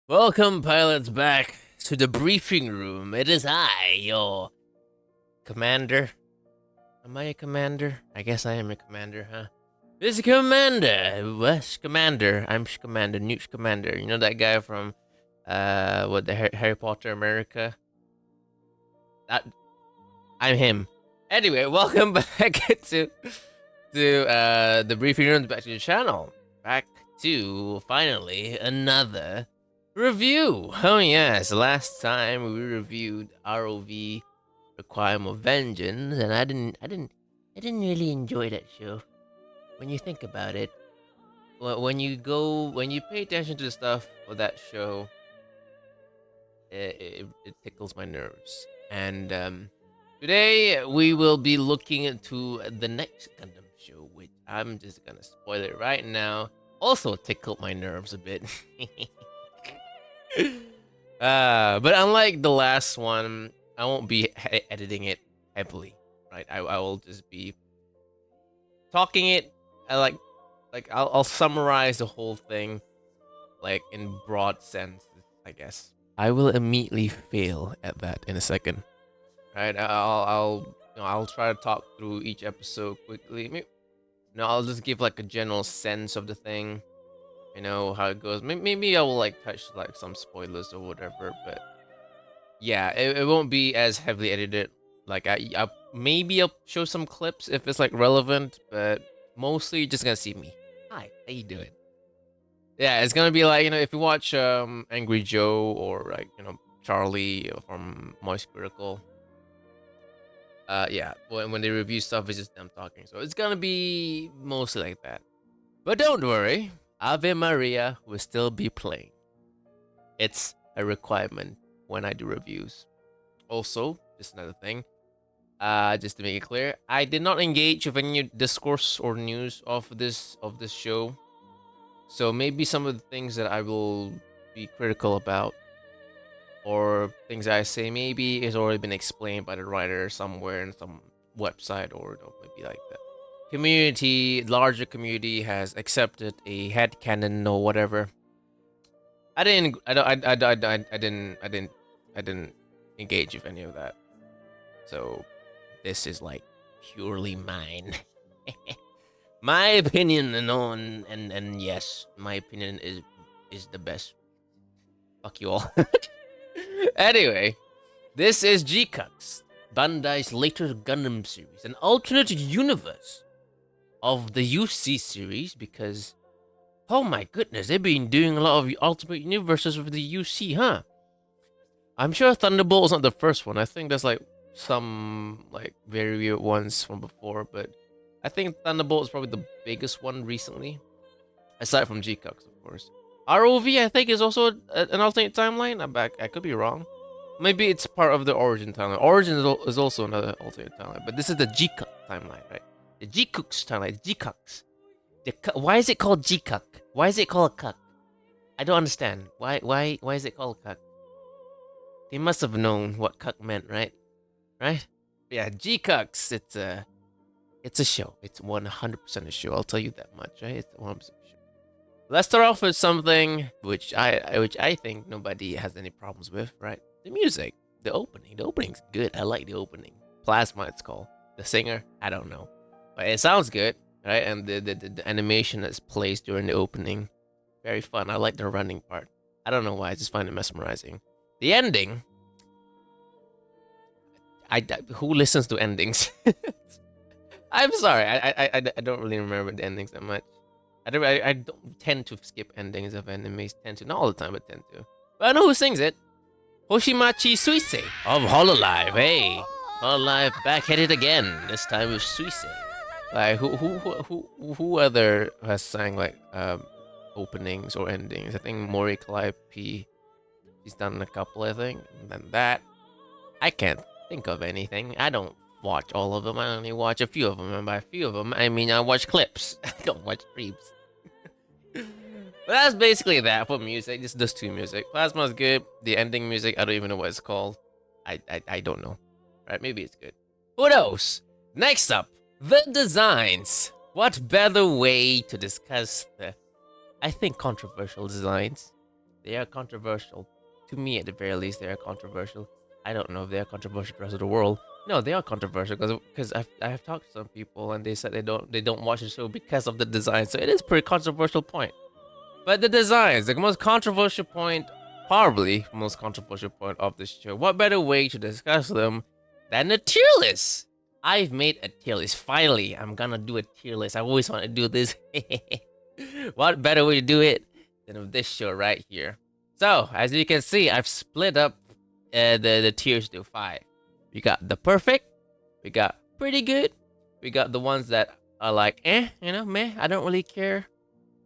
Welcome, pilots, back to the briefing room. It is I, your commander. Am I a commander? I guess I am a commander, huh? This is Commander. West Commander. I'm Commander. Newt Commander. You know that guy from, the Harry Potter America? That I'm him. Anyway, welcome back to the briefing room. Back to the channel. Back to finally another review. Oh yes, last time we reviewed ROV Requiem of Vengeance, and I didn't really enjoy that show. When you think about it, when you pay attention to the stuff of that show, it tickles my nerves. And today we will be looking into the next Gundam show, which I'm just gonna spoil it right now. Also tickled my nerves a bit. But unlike the last one, I won't be editing it heavily, right? I will just be talking it. I'll summarize the whole thing, like in broad sense, I guess. I will immediately fail at that in a second, right? I'll try to talk through each episode quickly. I'll just give like a general sense of the thing, how it goes. Maybe I will like touch like some spoilers or whatever, but yeah, it won't be as heavily edited. Like maybe I'll show some clips if it's like relevant, but mostly you're just gonna see me. Hi, how you doing? Yeah, it's gonna be like, if you watch Angry Joe or like Charlie from Moist Critical. Yeah, when they review stuff, it's just them talking. So it's gonna be mostly like that. But don't worry, Ave Maria will still be playing. It's a requirement when I do reviews. Also, just another thing, just to make it clear, I did not engage with any discourse or news of this show. So maybe some of the things that I will be critical about, or things I say, maybe has already been explained by the writer somewhere in some website, or maybe like the larger community has accepted a headcanon or whatever. I didn't. I don't. I didn't engage with any of that. So this is like purely mine. My opinion, and yes, my opinion is the best. Fuck you all. Anyway, this is GQuuuuuX, Bandai's later Gundam series, an alternate universe of the UC series, because oh my goodness, they've been doing a lot of alternate universes with the UC, huh? I'm sure Thunderbolt was not the first one. I think there's like some like very weird ones from before, but I think Thunderbolt is probably the biggest one recently, aside from GQuuuuX, of course. ROV, I think, is also an alternate timeline. I could be wrong. Maybe it's part of the Origin timeline. Origin is also another alternate timeline, but this is the GQuuuuX timeline, right? The GQuuuuX timeline, GQuuuuX. Why is it called GQuuuuX? Why is it called a cuck? I don't understand. Why is it called a cuck? They must have known what cuck meant, right? Right? Yeah, GQuuuuX. It's a show. It's 100% a show. I'll tell you that much, right? It's 100% a show. Let's start off with something which I think nobody has any problems with, right? The music, the opening. The opening's good. I like the opening. Plasma, it's called. The singer, I don't know, but it sounds good, right? And the animation that's placed during the opening, very fun. I like the running part. I don't know why. I just find it mesmerizing. The ending. Who listens to endings? I'm sorry. I don't really remember the endings that much. I don't tend to skip endings of animes. Tend to, not all the time, but tend to. But I know who sings it. Hoshimachi Suisei of Hololive. Hey, Hololive back at it again. This time with Suisei. Like who other has sang like openings or endings? I think Mori Calliope. He's done a couple, I think. And then that, I can't think of anything. I don't watch all of them. I only watch a few of them, and by a few of them, I mean I watch clips. I don't watch streams. But that's basically that for music. Just those two music. Plasma's good. The ending music, I don't even know what it's called. I don't know. Right? Maybe it's good. Who knows? Next up, the designs. What better way to discuss the, I think, controversial designs They are controversial. To me, at the very least, they are controversial. I don't know if they are controversial to the rest of the world. No, they are controversial because I have talked to some people and they said they don't watch the show because of the design. So it is a pretty controversial point. But the designs, the most controversial point, probably most controversial point of the show. What better way to discuss them than a tier list? I've made a tier list. Finally, I'm gonna do a tier list. I always want to do this. What better way to do it than with this show right here? So, as you can see, I've split up the tiers to 5. We got the perfect, we got pretty good, we got the ones that are like, meh, I don't really care.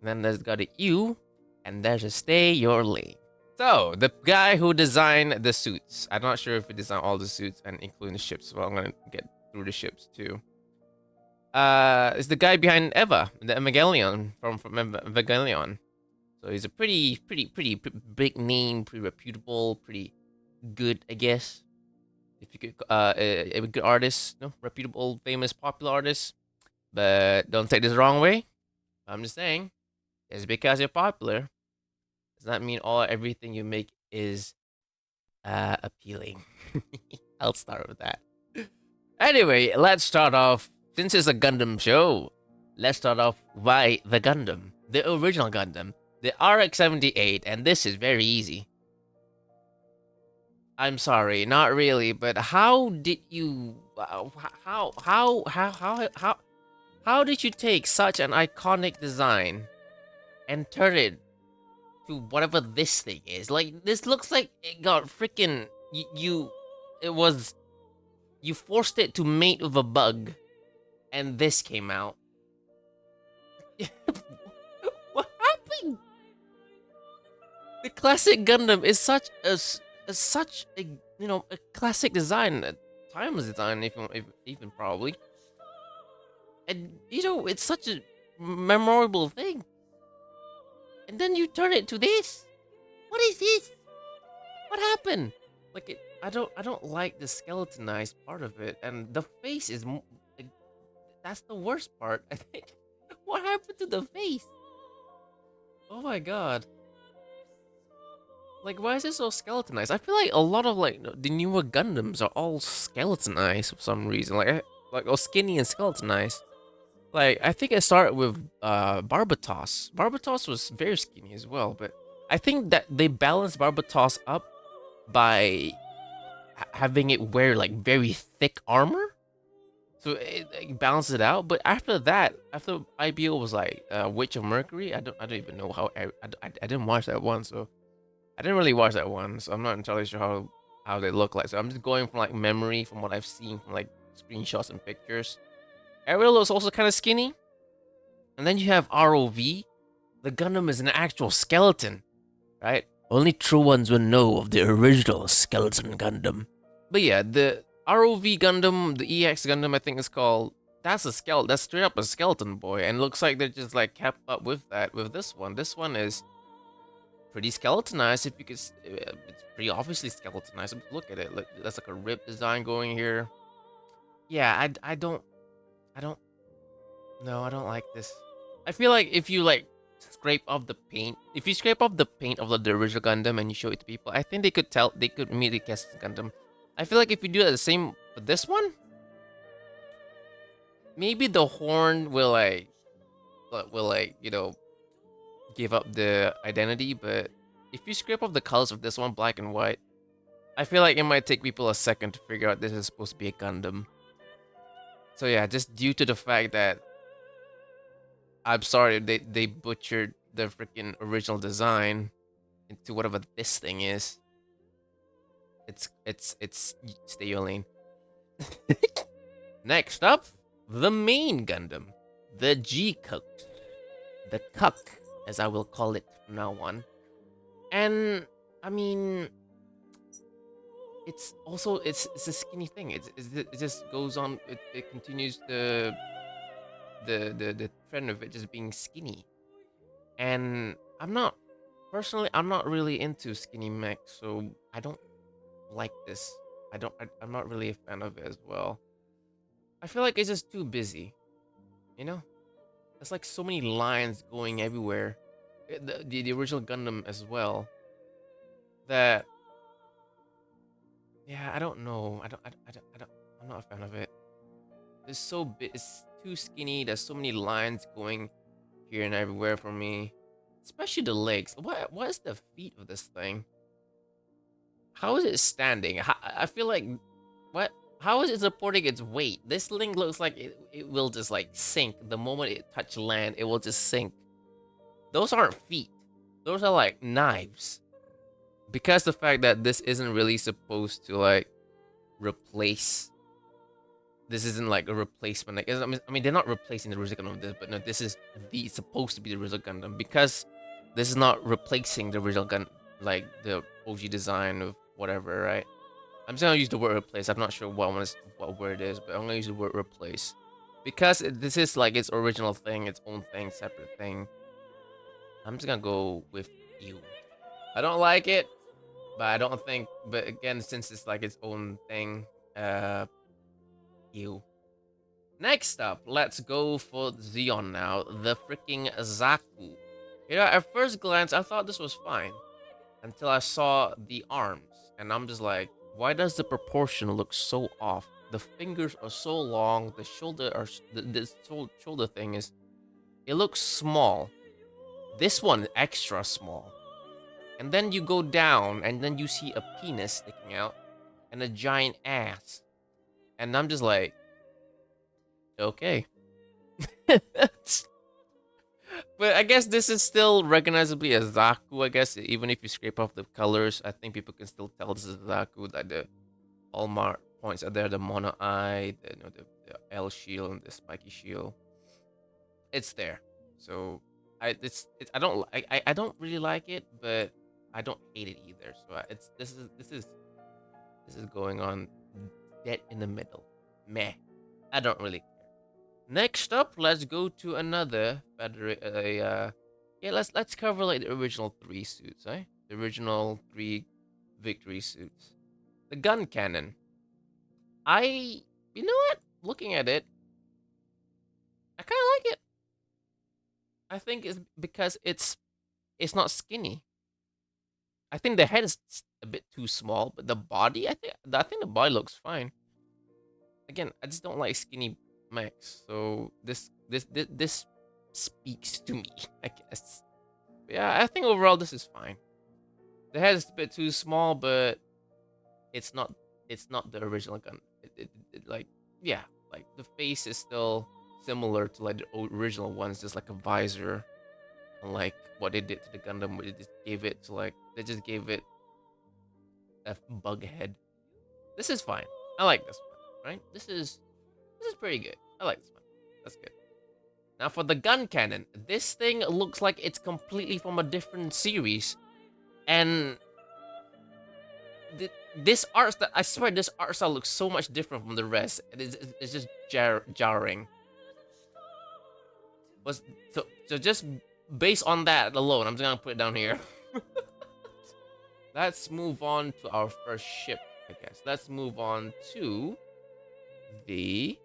And then there's got a U, and there's a stay your lane. So, the guy who designed the suits, I'm not sure if he designed all the suits and including the ships, so I'm gonna get through the ships too. Is the guy behind Eva, the Evangelion from Evangelion. So he's a pretty big name, pretty reputable, pretty good, I guess. If you could, a good artist, no, reputable, famous, popular artist. But don't take this the wrong way. I'm just saying, it's because you're popular does not mean everything you make is appealing. I'll start with that. Anyway, let's start off. Since it's a Gundam show, let's start off by the Gundam, the original Gundam, the RX-78, and this is very easy. I'm sorry, not really, but how did you? How did you take such an iconic design and turn it to whatever this thing is? Like, this looks like it got freaking it was you forced it to mate with a bug, and this came out. What happened? The classic Gundam is such a a classic design, a timeless design, even probably, and it's such a memorable thing. And then you turn it to this. What is this? What happened? Like I don't like the skeletonized part of it, and the face is like, that's the worst part. I think. What happened to the face? Oh my god. Like, why is it so skeletonized? I feel like a lot of like the newer Gundams are all skeletonized for some reason. Like all skinny and skeletonized. Like, I think it started with Barbatos. Barbatos was very skinny as well, but I think that they balanced Barbatos up by having it wear like very thick armor. So it balances it out. But after that, after IBO was like Witch of Mercury, I don't even know how I didn't watch that one, so I didn't really watch that one, so I'm not entirely sure how they look like. So I'm just going from like memory from what I've seen from like screenshots and pictures. Ariel is also kind of skinny, and then you have ROV. The Gundam is an actual skeleton, right? Only true ones will know of the original skeleton Gundam. But yeah, the ROV Gundam, the EX Gundam, I think it's called. That's a skeleton. That's straight up a skeleton boy, and looks like they just like kept up with that with this one. This one is pretty skeletonized. If you could, it's pretty obviously skeletonized. Look at it. Like that's like a rib design going here. Yeah, I don't. No, I don't like this. I feel like if you like scrape off the paint, if you scrape off the paint of the original Gundam and you show it to people, I think they could tell. They could immediately guess it's Gundam. I feel like if you do the same with this one, maybe the horn will give up the identity. But if you scrape off the colors of this one, black and white, I feel like it might take people a second to figure out this is supposed to be a Gundam. So yeah, just due to the fact that I'm sorry they butchered the freaking original design into whatever this thing is. It's stay your lane. Next up, the main Gundam, the GQuuuuuX, the Cuck, as I will call it from now on. And I mean, it's a skinny thing. It just goes on. It continues the trend of it just being skinny. And I'm not really into skinny mechs, so I don't like this. I'm not really a fan of it as well. I feel like it's just too busy, you know. There's like so many lines going everywhere. The original Gundam as well. that, yeah, I don't know. I'm not a fan of it. It's so big. It's too skinny. There's so many lines going here and everywhere for me, especially the legs. What is the feet of this thing? How is it standing? I feel like what? How is it supporting its weight? This thing looks like it will just like sink the moment it touch land. It will just sink. Those aren't feet. Those are like knives. Because the fact that this isn't really supposed to like replace. This isn't like a replacement. Like, I mean, they're not replacing the original Gundam of this, but no, this is the supposed to be the original Gundam because this is not replacing the original gun, like the OG design of whatever, right? I'm just gonna use the word replace. I'm not sure what word it is, but I'm gonna use the word replace because this is like its original thing, its own thing, separate thing. I'm just gonna go with you. I don't like it, but I don't think. But again, since it's like its own thing, you. Next up, let's go for Zeon now, the freaking Zaku. You know, at first glance, I thought this was fine until I saw the arms, and I'm just like, why does the proportion look so off? The fingers are so long, the shoulder are this shoulder thing is, it looks small. This one extra small, and then you go down, and then you see a penis sticking out, and a giant ass, and I'm just like, okay. But I guess this is still recognizably a Zaku, I guess. Even if you scrape off the colors, I think people can still tell this is Zaku. Like the hallmark points are there, the mono eye, the L shield, and the spiky shield. It's there. So I don't I don't really like it, but I don't hate it either. So it's this is going on dead in the middle. Meh. I don't really. Next up, let's go to another yeah, let's cover like the original three suits, eh? The original three victory suits. The gun cannon. You know what? Looking at it, I kind of like it. I think it's because it's not skinny. I think the head is a bit too small, but the body, I think the body looks fine. Again, I just don't like skinny mechs, so this speaks to me, I guess. But yeah, I think overall this is fine. The head is a bit too small, but it's not the original gun. Like, yeah, like the face is still similar to like the original ones, just like a visor, unlike what they did to the Gundam, where they just gave it a bug head. This is fine. I like this one, right? This is pretty good. I like this one. That's good. Now for the gun cannon, this thing looks like it's completely from a different series, and this art style, I swear, this art style looks so much different from the rest. It's just jarring. So just based on that alone, I'm just gonna put it down here. Let's move on to our first ship, I guess. Let's move on to the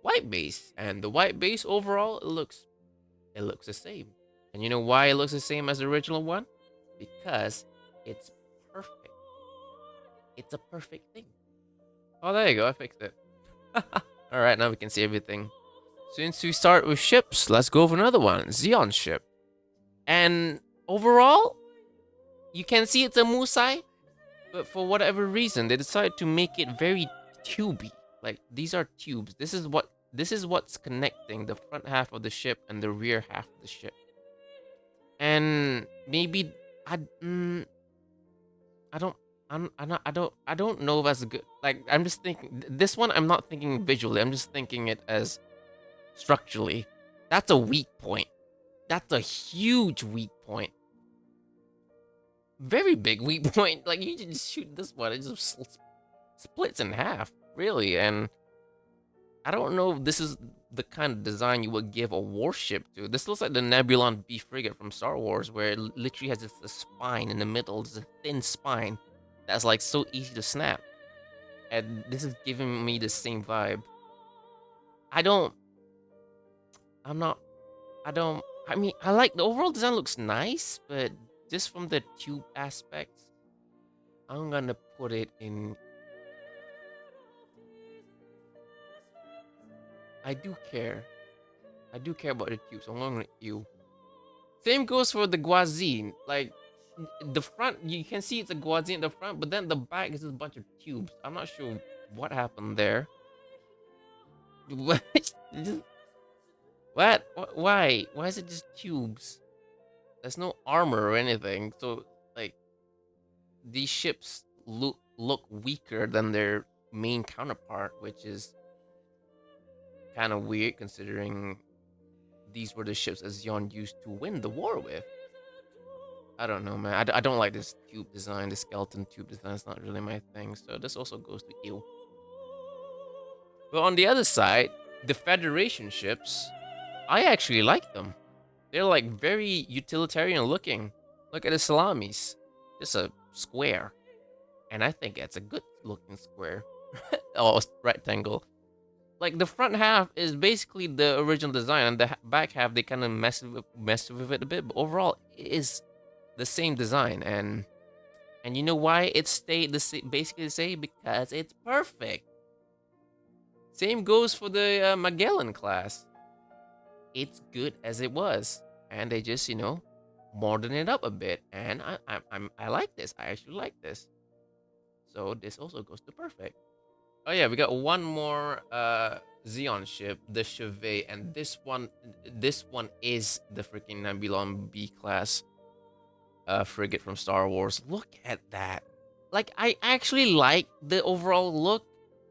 white base, and the white base overall, it looks the same. And you know why it looks the same as the original one? Because it's perfect. It's a perfect thing. Oh, there you go. I fixed it. All right, now we can see everything. Since we start with ships, let's go for another one. Zeon ship. And overall, you can see it's a Musai, but for whatever reason, they decided to make it very tubey. Like, these are tubes. This is what's connecting the front half of the ship and the rear half of the ship. And maybe I don't I don't know if that's good. Like, I'm just thinking this one, I'm not thinking visually. I'm just thinking it as structurally. That's a weak point. That's a huge weak point. Very big weak point. Like, you just shoot this one, it just splits in half, really. And I don't know if this is the kind of design you would give a warship to. This looks like the Nebulon B frigate from Star Wars, where it literally has just a spine in the middle, just a thin spine that's like so easy to snap. And this is giving me the same vibe. I don't. I'm not. I don't. I mean, I like the overall design, looks nice, but just from the tube aspect, I'm gonna put it in. I do care. I do care about the tubes. I'm going with you. Same goes for the Guazine. Like the front, you can see it's a Guazine in the front, but then the back is just a bunch of tubes. I'm not sure what happened there. What? What? Why? Why is it just tubes? There's no armor or anything. So like these ships look weaker than their main counterpart, which is kind of weird considering these were the ships Azion used to win the war with. I don't know, man. I don't like this tube design, the skeleton tube design. It's not really my thing. So this also goes to you. But on the other side, the Federation ships, I actually like them. They're like very utilitarian looking. Look at the salamis. Just a square. And I think it's a good looking square. Oh, rectangle. Like the front half is basically the original design, and the back half they kind of messed with it a bit. But overall, it is the same design, and you know why it stayed basically the same? Because it's perfect. Same goes for the Magellan class. It's good as it was, and they just modern it up a bit, and I like this. I actually like this. So this also goes to perfect. Oh yeah, we got one more Xeon ship, the Chevet, and this one is the freaking Nebulon B class frigate from Star Wars. Look at that. Like I actually like the overall look.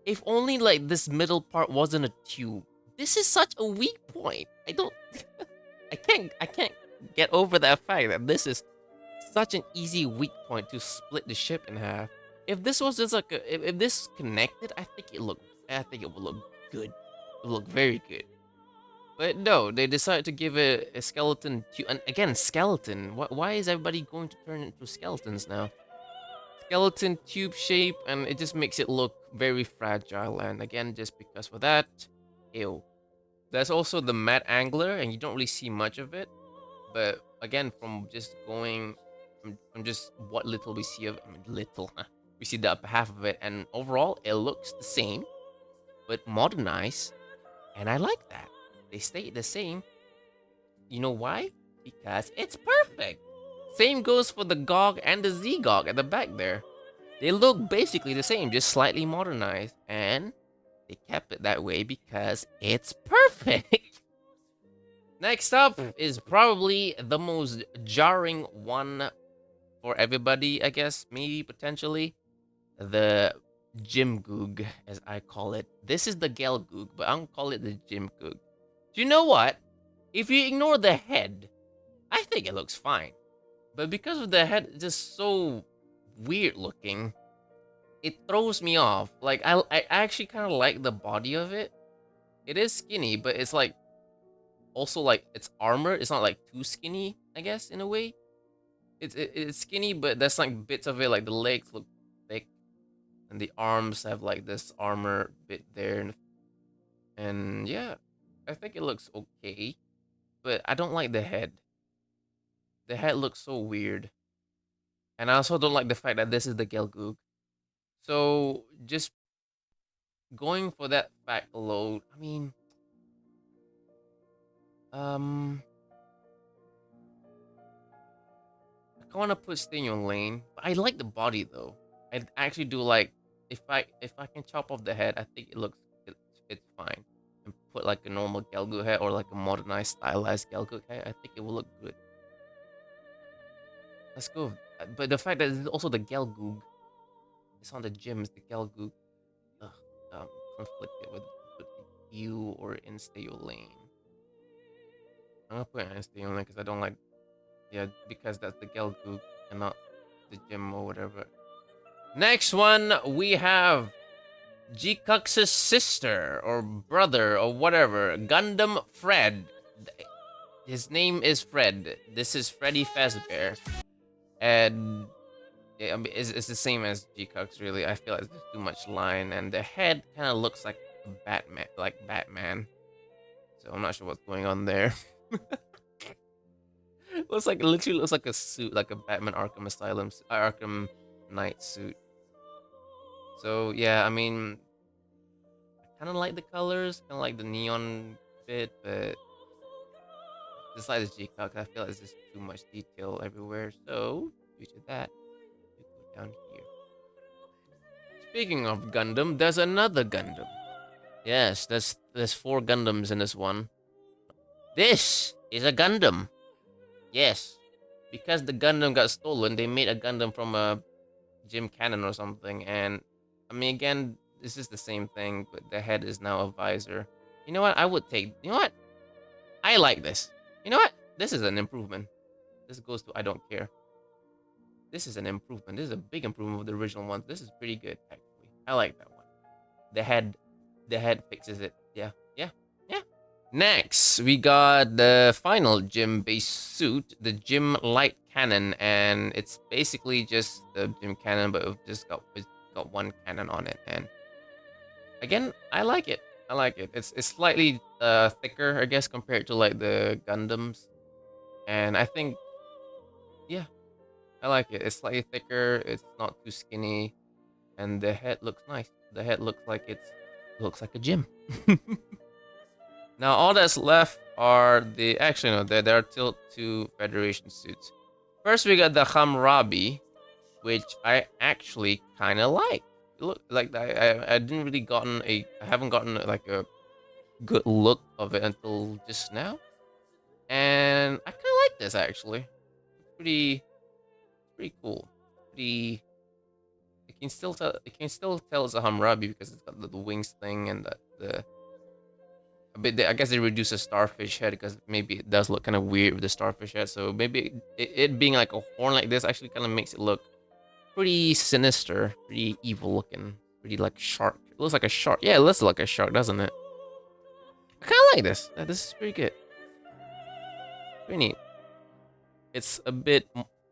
If only like this middle part wasn't a tube. This is such a weak point. I don't I can't get over that fact that this is such an easy weak point to split the ship in half. If this was just like if this connected, I think it would look good. It would look very good. But no, they decided to give it a skeleton and again skeleton. Why is everybody going to turn into skeletons now? Skeleton tube shape, and it just makes it look very fragile. And again, just because for that, ew. There's also the Mad Angler, and you don't really see much of it. But again, from just going from just what little we see of it, I mean little, we see the upper half of it, and overall it looks the same, but modernized, and I like that. They stay the same. You know why? Because it's perfect. Same goes for the GOG and the Z-GOG at the back there. They look basically the same, just slightly modernized, and they kept it that way because it's perfect. Next up is probably the most jarring one for everybody, I guess, maybe potentially. The Gym Goog, as I call it. This is the Gel Goog, but I'm gonna call it the Gym Goog. Do you know what? If you ignore the head, I think it looks fine. But because of the head just so weird looking, it throws me off. Like I actually kind of like the body of it. It is skinny, but it's like also like it's armor. It's not like too skinny, I guess, in a way. It's skinny, but there's like bits of it, like the legs look thick, and the arms have like this armor bit there, and yeah, I think it looks okay, but I don't like the head. The head looks so weird, and I also don't like the fact that this is the Gelgoog. So just going for that fact alone, I mean, um, I want to put Stay in Your Lane, but I like the body though. I actually do like if I can chop off the head, I think it's fine. And put like a normal Gelgoog head or like a modernized stylized Gelgoog head, I think it will look good. Let's go. But the fact that it's also the Gelgoog, it's on the gym, it's the Gelgoog. Ugh, conflicted with you or in Stay Your Lane. I'm gonna put it in Stay Your Lane because I don't like, yeah, because that's the Gelgoog and not the gym or whatever. Next one, we have GQuuuuuX's sister or brother or whatever, Gundam Fred. His name is Fred. This is Freddy Fazbear. And yeah, I mean, it's the same as GQuuuuuX, really. I feel like there's too much line, and the head kind of looks like Batman, So I'm not sure what's going on there. Literally looks like a suit, like a Batman Arkham Asylum, Arkham night suit. So yeah, I mean, I kind of like the colors, kind of like the neon bit, but just like the G-Cuck, I feel like there's just too much detail everywhere. So due to that, we go down here. Speaking of Gundam, there's another Gundam. Yes, there's 4 Gundams in this one. This is a Gundam. Yes, because the Gundam got stolen, they made a Gundam from a Jim Cannon or something. And I mean, again, this is the same thing, but the head is now a visor. You know what? I would take. You know what? I like this. You know what? This is an improvement. This goes to I don't care. This is an improvement. This is a big improvement of the original one. This is pretty good, actually. I like that one. The head, the head fixes it. Yeah, yeah, yeah. Next, we got the final Jim base suit, the Jim Light Cannon, and it's basically just the Jim Cannon, but it's got one cannon on it. And again, I like it. I like it. It's slightly thicker, I guess, compared to like the Gundams, and I think yeah, I like it. It's slightly thicker. It's not too skinny, and the head looks nice. The head looks like a Jim. Now all that's left are the actually no, there are still 2 Federation suits. First we got the Hamrabi, which I actually kind of like. Look, like I didn't really I haven't gotten like a good look of it until just now, and I kind of like this actually. Pretty pretty cool. Pretty. It can still tell it's a Hamrabi because it's got the wings thing and the a bit. I guess they reduce the starfish head because maybe it does look kind of weird with the starfish head. So maybe it being like a horn like this actually kind of makes it look pretty sinister, pretty evil looking, pretty like shark. It looks like a shark. Yeah, it looks like a shark, doesn't it? I kind of like this. This is pretty good. Pretty neat. It's a bit.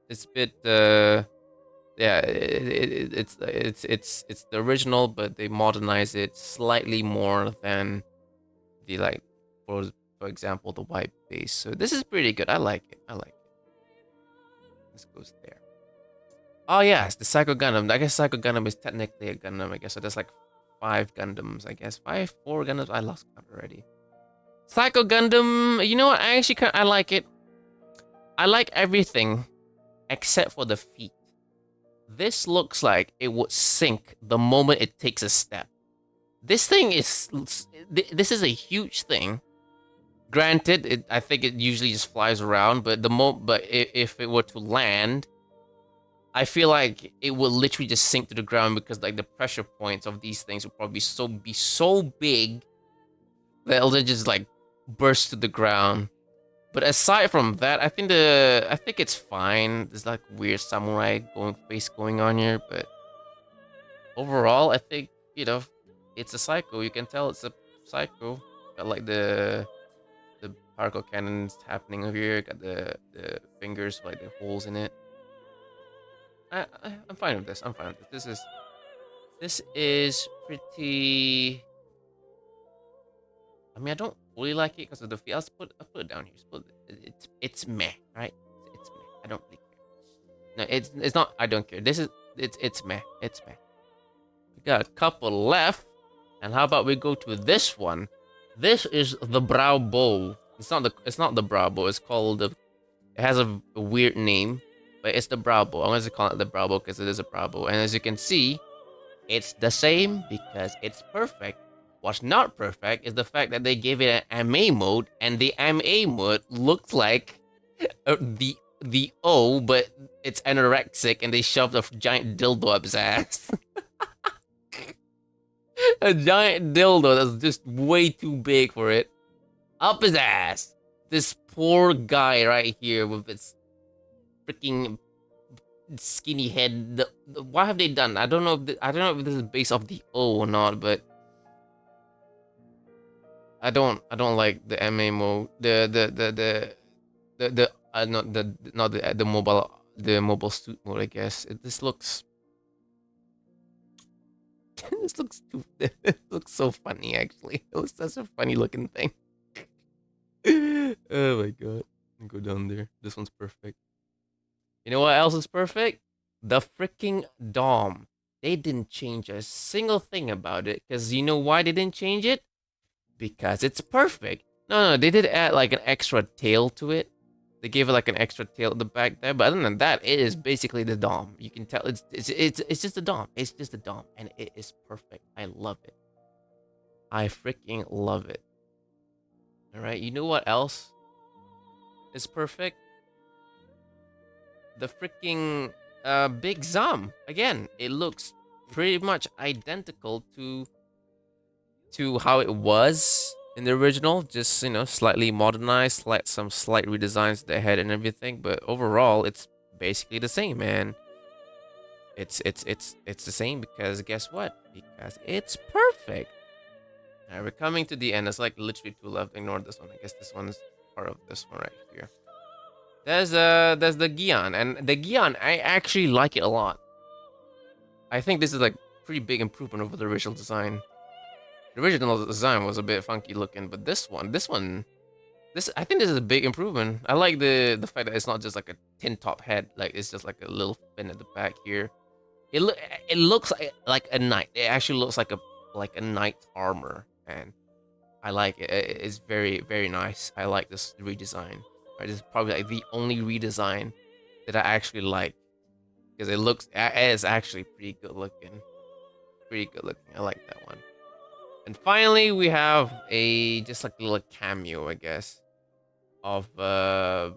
It's a bit. Yeah, it's the original, but they modernize it slightly more than the like for example the white base. So this is pretty good. I like it. I like it. This goes there. Oh yeah, it's the Psycho Gundam. I guess Psycho Gundam is technically a Gundam. I guess so. There's like 5 Gundams. I guess 4 Gundams. I lost count already. Psycho Gundam. You know what? I actually I like it. I like everything except for the feet. This looks like it would sink the moment it takes a step. This thing is. This is a huge thing. Granted, I think it usually just flies around, but if it were to land, I feel like it will literally just sink to the ground because like the pressure points of these things will probably be so big that it'll just like burst to the ground. But aside from that, I think it's fine. There's like weird samurai face going on here, but overall, I think it's a Psycho. You can tell it's a Psycho. Got like the particle cannons happening over here. Got the fingers like the holes in it. I'm fine with this. I'm fine with this. This is pretty. I mean, I don't really like it because of the feel. I'll put it down here. It's meh, right? It's meh. I don't really care. No, it's not. I don't care. It's meh. It's meh. We got a couple left, and how about we go to this one? This is the brow bow. It's not the brow bow. It's called the. It has a weird name, but it's the brow bow. I'm gonna call it the brow bow because it is a brow bow. And as you can see, it's the same because it's perfect. What's not perfect is the fact that they gave it an MA mode, and the MA mode looks like the O, but it's anorexic, and they shoved a giant dildo up his ass. A giant dildo that's just way too big for it. Up his ass. This poor guy right here with his freaking skinny head. What have they done? I don't know. I don't know if this is based off the O or not, but I don't like the MA mode. Not the mobile suit mode. I guess this looks. This looks too. It looks so funny. Actually, it was such a funny looking thing. Oh my god! Go down there. This one's perfect. You know what else is perfect? The freaking Dom. They didn't change a single thing about it. Because you know why they didn't change it? Because it's perfect. No, they did add like an extra tail to it. They gave it like an extra tail at the back there. But other than that, it is basically the Dom. You can tell it's just a Dom. It's just a Dom. And it is perfect. I love it. I freaking love it. Alright, you know what else is perfect? The freaking Big Zom. Again, it looks pretty much identical to how it was in the original, just slightly modernized, some slight redesigns to the head and everything, but overall it's basically the same, man. It's the same because guess what? Because it's perfect. Alright, we're coming to the end. It's like literally two left. Ignore this one. I guess this one's part of this one right here. There's the Gion, and the Gion, I actually like it a lot. I think this is like pretty big improvement over the original design. The original design was a bit funky looking, but this I think this is a big improvement. I like the fact that it's not just like a tin top head, like it's just like a little fin at the back here. It looks like a knight. It actually looks like a knight's armor, and I like it. It's very very nice. I like this redesign. Right, this is probably like the only redesign that I actually like because it is actually pretty good looking. Pretty good looking. I like that one. And finally, we have just like a little cameo, I guess, of of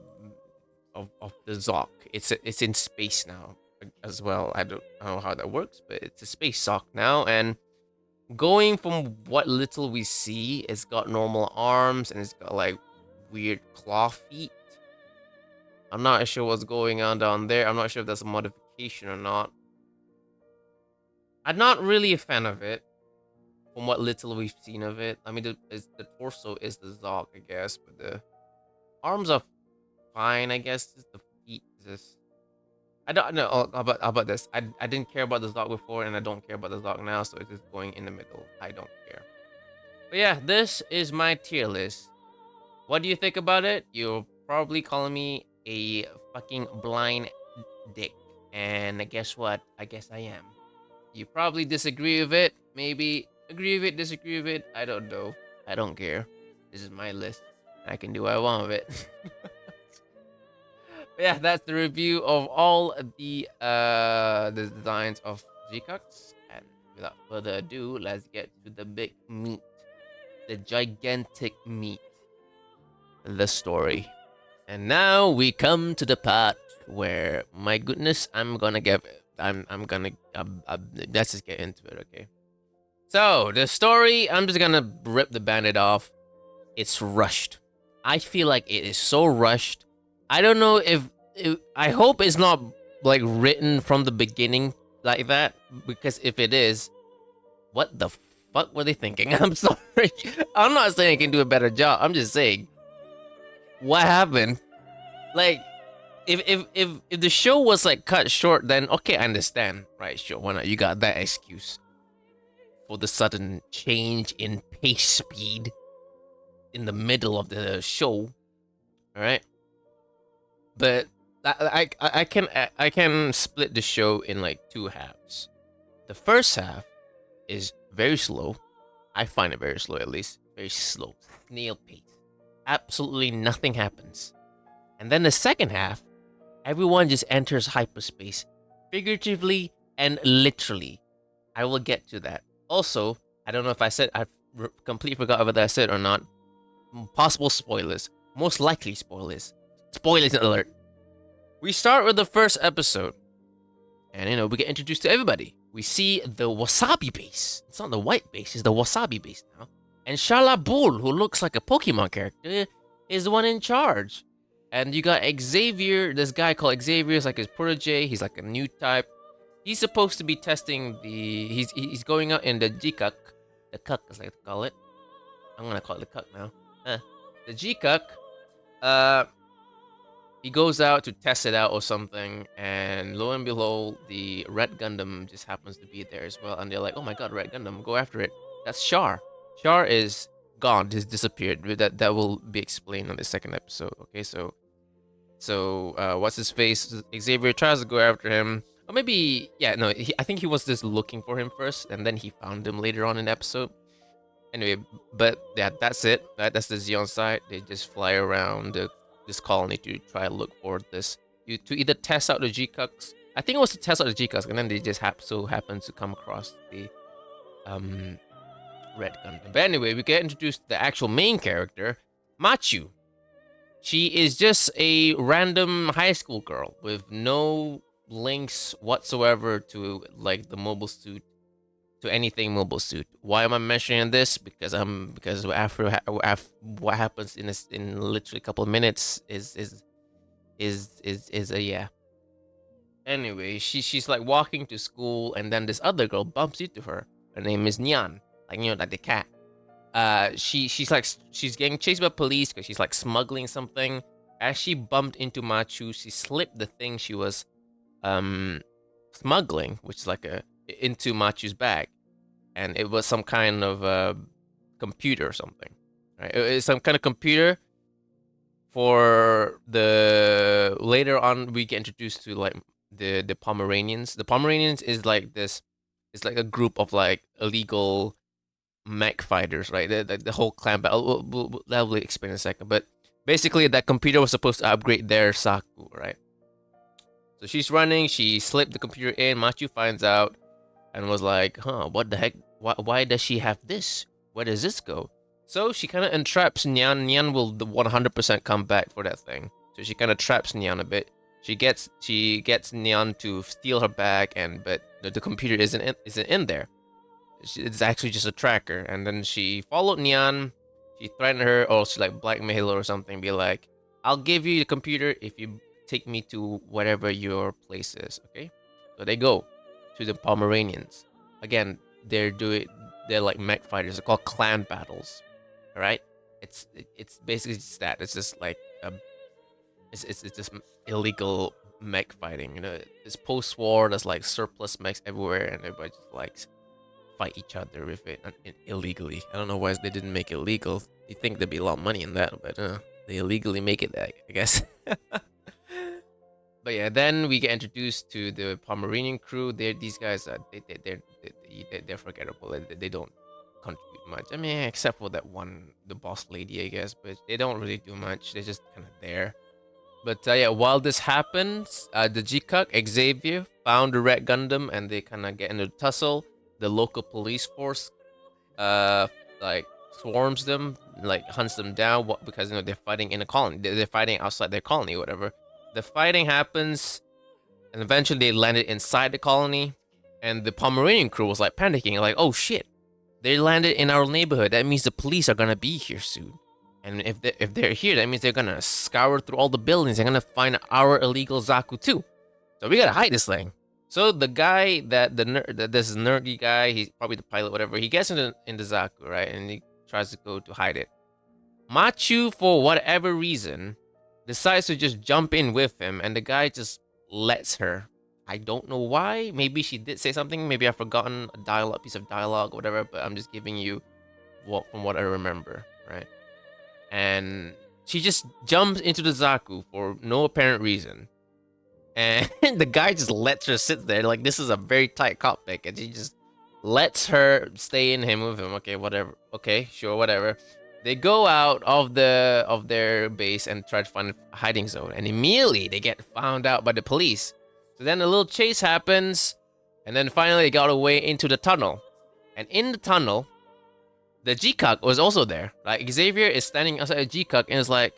the Zoc. It's in space now as well. I don't know how that works, but it's a space Zoc now. And going from what little we see, it's got normal arms and it's got like weird claw feet. I'm not sure what's going on down there. I'm not sure if that's a modification or not. I'm not really a fan of it. From what little we've seen of it, I mean, the torso is the Zoc, I guess, but the arms are fine, I guess. Just the feet, just I don't know. Oh, how about this? I didn't care about the Zoc before, and I don't care about the Zoc now, so it's just going in the middle. I don't care. But yeah, this is my tier list. What do you think about it? You're probably calling me a fucking blind dick, and guess what? I guess I am. You probably disagree with it. Maybe agree with it, disagree with it. I don't know. I don't care. This is my list. I can do what I want with it. But yeah, that's the review of all the designs of GQuuuuuX. And without further ado, let's get to the big meat. The gigantic meat. The story. And now we come to the part where, my goodness, I'm gonna let's just get into it, okay? So, the story, I'm just gonna rip the bandit off. It's rushed. I feel like it is so rushed. I don't know I hope it's not like written from the beginning like that, because if it is, what the fuck were they thinking? I'm sorry. I'm not saying it can do a better job. I'm just saying, what happened? Like, if the show was like cut short, then okay, I understand, right? Sure, why not? You got that excuse for the sudden change in pace speed in the middle of the show, all right? But I can split the show in like two halves. The first half is very slow. I find it very slow, at least very slow, snail pace. Absolutely nothing happens. And then the second half, everyone just enters hyperspace, figuratively and literally. I will get to that. Also, I don't know if I completely forgot whether I said or not. Possible spoilers. Most likely spoilers. Spoilers alert. We start with the first episode. And, we get introduced to everybody. We see the Wasabi base. It's not the white base, it's the Wasabi base now. And Shalabul, who looks like a Pokemon character, is the one in charge. And you got Xavier, this guy called Xavier, is like his protege. He's like a new type. He's supposed to be testing he's going out in the GQuuuuuX. The cuck, as I like to call it. I'm gonna call it the cuck now. The GQuuuuuX, he goes out to test it out or something, and lo and behold, the Red Gundam just happens to be there as well. And they're like, "Oh my god, Red Gundam, go after it." That's Char. Char is gone, just disappeared. That will be explained on the second episode. Okay, so what's his face? Xavier tries to go after him. Or maybe, yeah, no, I think he was just looking for him first, and then he found him later on in the episode. Anyway, but yeah, that's it. That's the Xeon side. They just fly around this colony to try to look for this, to either test out the GQuuuuuX. I think it was to test out the GQuuuuuX, and then they just so happen to come across the um Red Gundam. But anyway, we get introduced to the actual main character, Machu. She is just a random high school girl with no links whatsoever to like the mobile suit, to anything mobile suit. Why am I mentioning this? Because after what happens in this, in literally a couple of minutes is a yeah. Anyway, she's like walking to school, and then this other girl bumps into her. Her name is Nyan, like like the cat. She's getting chased by police because she's like smuggling something. As she bumped into Machu, she slipped the thing she was smuggling, which is like into Machu's bag, and it was some kind of computer or something. Right, it's some kind of computer. For the later on, we get introduced to like the Pomeranians. The Pomeranians is like this. It's like a group of like illegal mech fighters, right? The whole clan battle. That will explain in a second. But basically, that computer was supposed to upgrade their Saku, right? So she's running. She slipped the computer in. Machu finds out and was like, "Huh? What the heck? Why does she have this? Where does this go?" So she kind of entraps Nyan. Nyan will 100% come back for that thing. So she kind of traps Nyan a bit. She gets Nyan to steal her bag, but the computer isn't in there. It's actually just a tracker. And then she followed Nyan. She threatened her, or she like blackmail her or something. Be like, "I'll give you the computer if you take me to whatever your place is." Okay. So they go to the Pomeranians. Again, they're like mech fighters. They're called clan battles. All right. It's basically just that. It's just like it's just illegal mech fighting. It's post-war. There's like surplus mechs everywhere, and everybody just likes fight each other with it illegally. I don't know why they didn't make it legal. You think there'd be a lot of money in that, but they illegally make it that, I guess. But yeah, then we get introduced to the Pomeranian crew. These guys are they're forgettable. They don't contribute much. I mean, except for that one, the boss lady, I guess. But they don't really do much. They're just kind of there. But yeah, while this happens, the GQuuuuuX Xavier found the Red Gundam, and they kind of get into a tussle. The local police force, like swarms them, like hunts them down. Because they're fighting in a colony. They're fighting outside their colony, or whatever. The fighting happens, and eventually they landed inside the colony. And the Pomeranian crew was like panicking, like, "Oh shit, they landed in our neighborhood. That means the police are gonna be here soon. And if they're here, that means they're gonna scour through all the buildings. They're gonna find our illegal Zaku too. So we gotta hide this thing." So the guy this nerdy guy, he's probably the pilot, whatever. He gets into Zaku, right, and he tries to go to hide it. Machu, for whatever reason, decides to just jump in with him, and the guy just lets her. I don't know why. Maybe she did say something. Maybe I've forgotten a piece of dialogue, or whatever. But I'm just giving you from what I remember, right? And she just jumps into the Zaku for no apparent reason. And the guy just lets her sit there. Like, this is a very tight cockpit, and she just lets her stay in him with him. Okay, whatever. Okay, sure, whatever. They go out of their base and try to find a hiding zone, and immediately they get found out by the police. So then a little chase happens, and then finally they got away into the tunnel. And in the tunnel, the GQuuuuuX was also there. Like, Xavier is standing outside a GQuuuuuX and is like,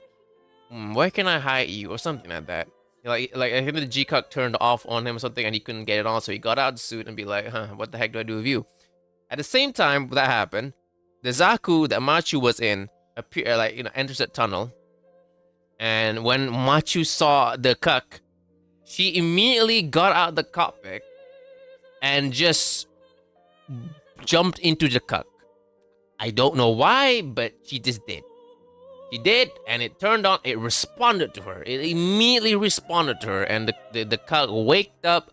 "Where can I hide you?" or something like that. Like I think the GQuuuuuX turned off on him or something, and he couldn't get it on, so he got out of the suit and be like, "Huh, what the heck do I do with you?" At the same time that happened, the Zaku that Machu was in enters that tunnel, and when Machu saw the cuck, she immediately got out of the cockpit and just jumped into the cuck. I don't know why, but she just did. She did, and it turned on. It responded to her. It immediately responded to her, and the cuck waked up,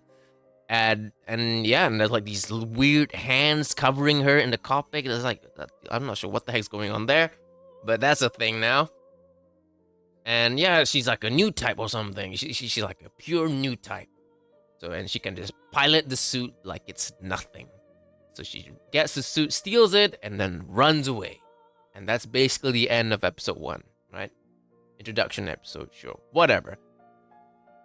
and there's like these weird hands covering her in the cockpit. It's like, I'm not sure what the heck's going on there, but that's a thing now. And yeah, she's like a new type or something. She's like a pure new type. So and she can just pilot the suit like it's nothing. So she gets the suit, steals it, and then runs away. And that's basically the end of episode 1, right? Introduction episode, sure. Whatever.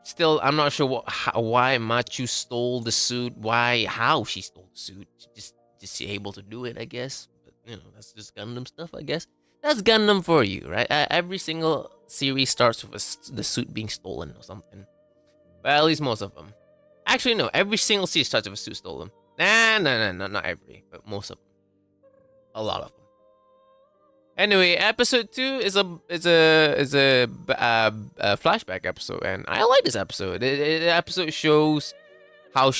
Still, I'm not sure why Machu stole the suit. How she stole the suit. Just able to do it, I guess. But, that's just Gundam stuff, I guess. That's Gundam for you, right? Every single series starts with the suit being stolen or something. Well, at least most of them. Actually, no. Every single series starts with a suit stolen. No, not every, but most of them. A lot of them. Anyway, episode 2 is a flashback episode, and I like this episode. The episode shows how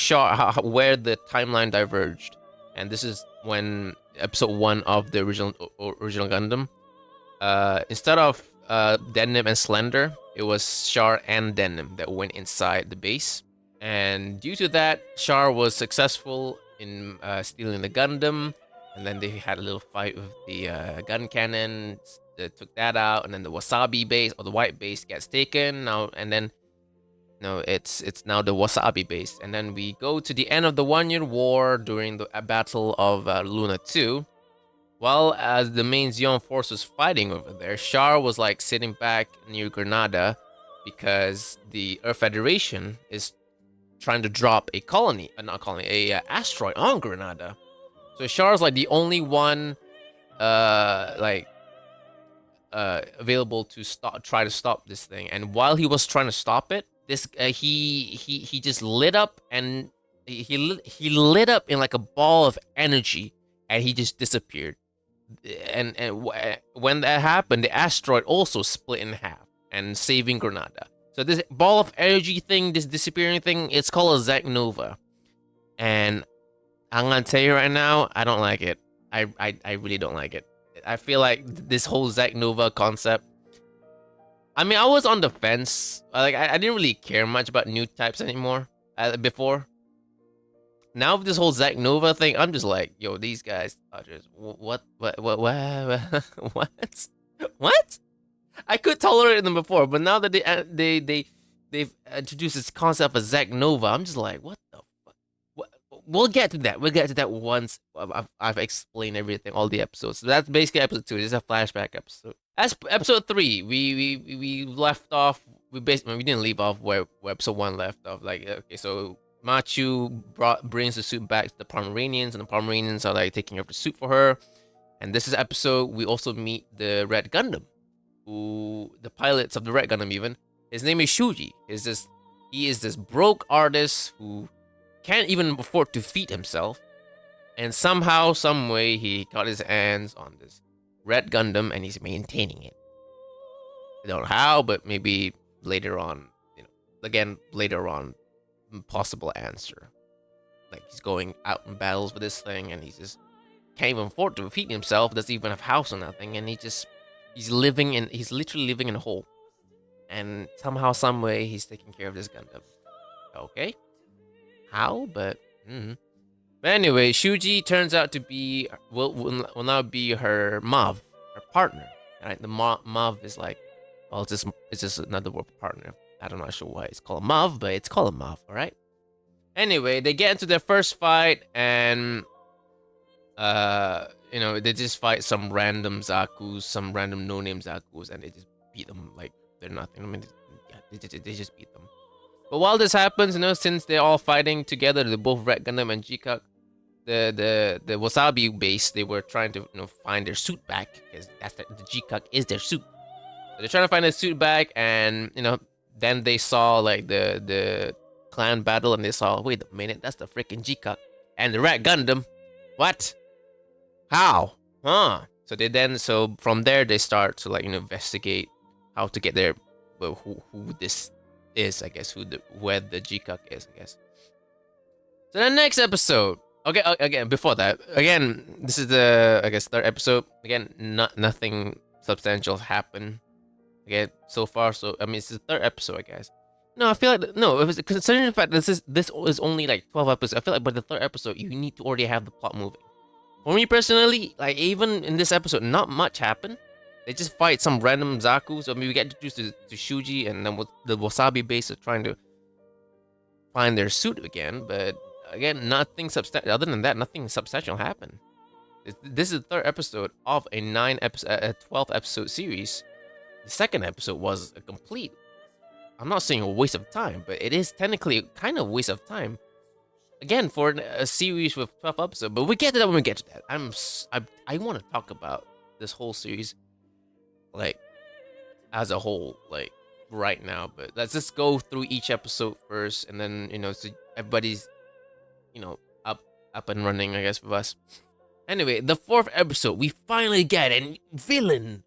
where the timeline diverged, and this is when episode 1 of the original Gundam. Instead of Denim and Slender, it was Char and Denim that went inside the base, and due to that, Char was successful in stealing the Gundam. And then they had a little fight with the gun cannon. They took that out, and then the Wasabi base or the white base gets taken now. And then, it's now the Wasabi base. And then we go to the end of the 1-year war during the battle of Luna 2. While as the main Zeon force was fighting over there, Char was like sitting back near Granada because the Earth Federation is trying to drop a asteroid on Granada. So Char's like the only one, available to try to stop this thing. And while he was trying to stop it, this he just lit up, and he lit up in like a ball of energy, and he just disappeared. And when that happened, the asteroid also split in half and saving Granada. So this ball of energy thing, this disappearing thing, it's called a Zach Nova, and I'm gonna tell you right now, I don't like it. I really don't like it. I feel like this whole Zach Nova concept. I mean, I was on the fence. I didn't really care much about new types anymore before. Now with this whole Zach Nova thing, I'm just like, yo, these guys are just what? What? I could tolerate them before, but now that they've introduced this concept of Zach Nova, I'm just like, what the. We'll get to that. We'll get to that once I've explained everything, all the episodes. So that's basically episode 2. This is a flashback episode. As episode 3, we left off. We didn't leave off where episode 1 left off. Like, okay, so Machu brings the suit back to the Pomeranians, and the Pomeranians are like taking over the suit for her. And this is episode we also meet the Red Gundam, the pilots of the Red Gundam even. His name is Shuji. He is this broke artist who can't even afford to feed himself, and somehow, some way, he got his hands on this Red Gundam, and he's maintaining it. I don't know how, but maybe later on, later on, possible answer. Like, he's going out in battles with this thing, and he just can't even afford to feed himself, doesn't even have a house or nothing, and he's literally living in a hole. And somehow, some way, he's taking care of this Gundam. Okay? How? But anyway, Shuji turns out to be will now be her Mav, her partner. Right? The Mav is like, well, it's just another word for partner. I'm not sure why it's called a Mav, but it's called a Mav. All right. Anyway, they get into their first fight, and they just fight some random Zakus, some random no-name Zakus, and they just beat them like they're nothing. I mean, they just beat them. But while this happens, since they're all fighting together, they're both Red Gundam and GQuuuuuX, the Wasabi base, they were trying to find their suit back, because the GQuuuuuX is their suit. So they're trying to find their suit back, and then they saw like the clan battle, and they saw, wait a minute, that's the freaking GQuuuuuX and the Red Gundam. What? How? Huh? So from there they start to investigate how to get there, who this is, I guess, where the GQuuuuuX is, I guess. So the next episode. Okay, again, before that, again, this is the, I guess, 3rd episode. Again, nothing substantial happened. Okay, so far, so I mean, it's the 3rd episode, I guess. No, I feel like it was considering the fact that this is only like 12 episodes. I feel like by the 3rd episode, you need to already have the plot moving. For me personally, like even in this episode, not much happened. They just fight some random Zakus. I mean, we get introduced to Shuji, and then the Wasabi base is trying to find their suit again, but again, nothing substantial. Other than that, nothing substantial happened. This is the third episode of a 12 episode series. The second episode was a complete. I'm not saying a waste of time, but it is technically kind of a waste of time. Again, for a series with 12 episodes, but we get to that when we get to that. I want to talk about this whole series, like, as a whole, like, right now. But let's just go through each episode first, and then, so everybody's, up and running, I guess, with us. Anyway, the fourth episode, we finally get a villain.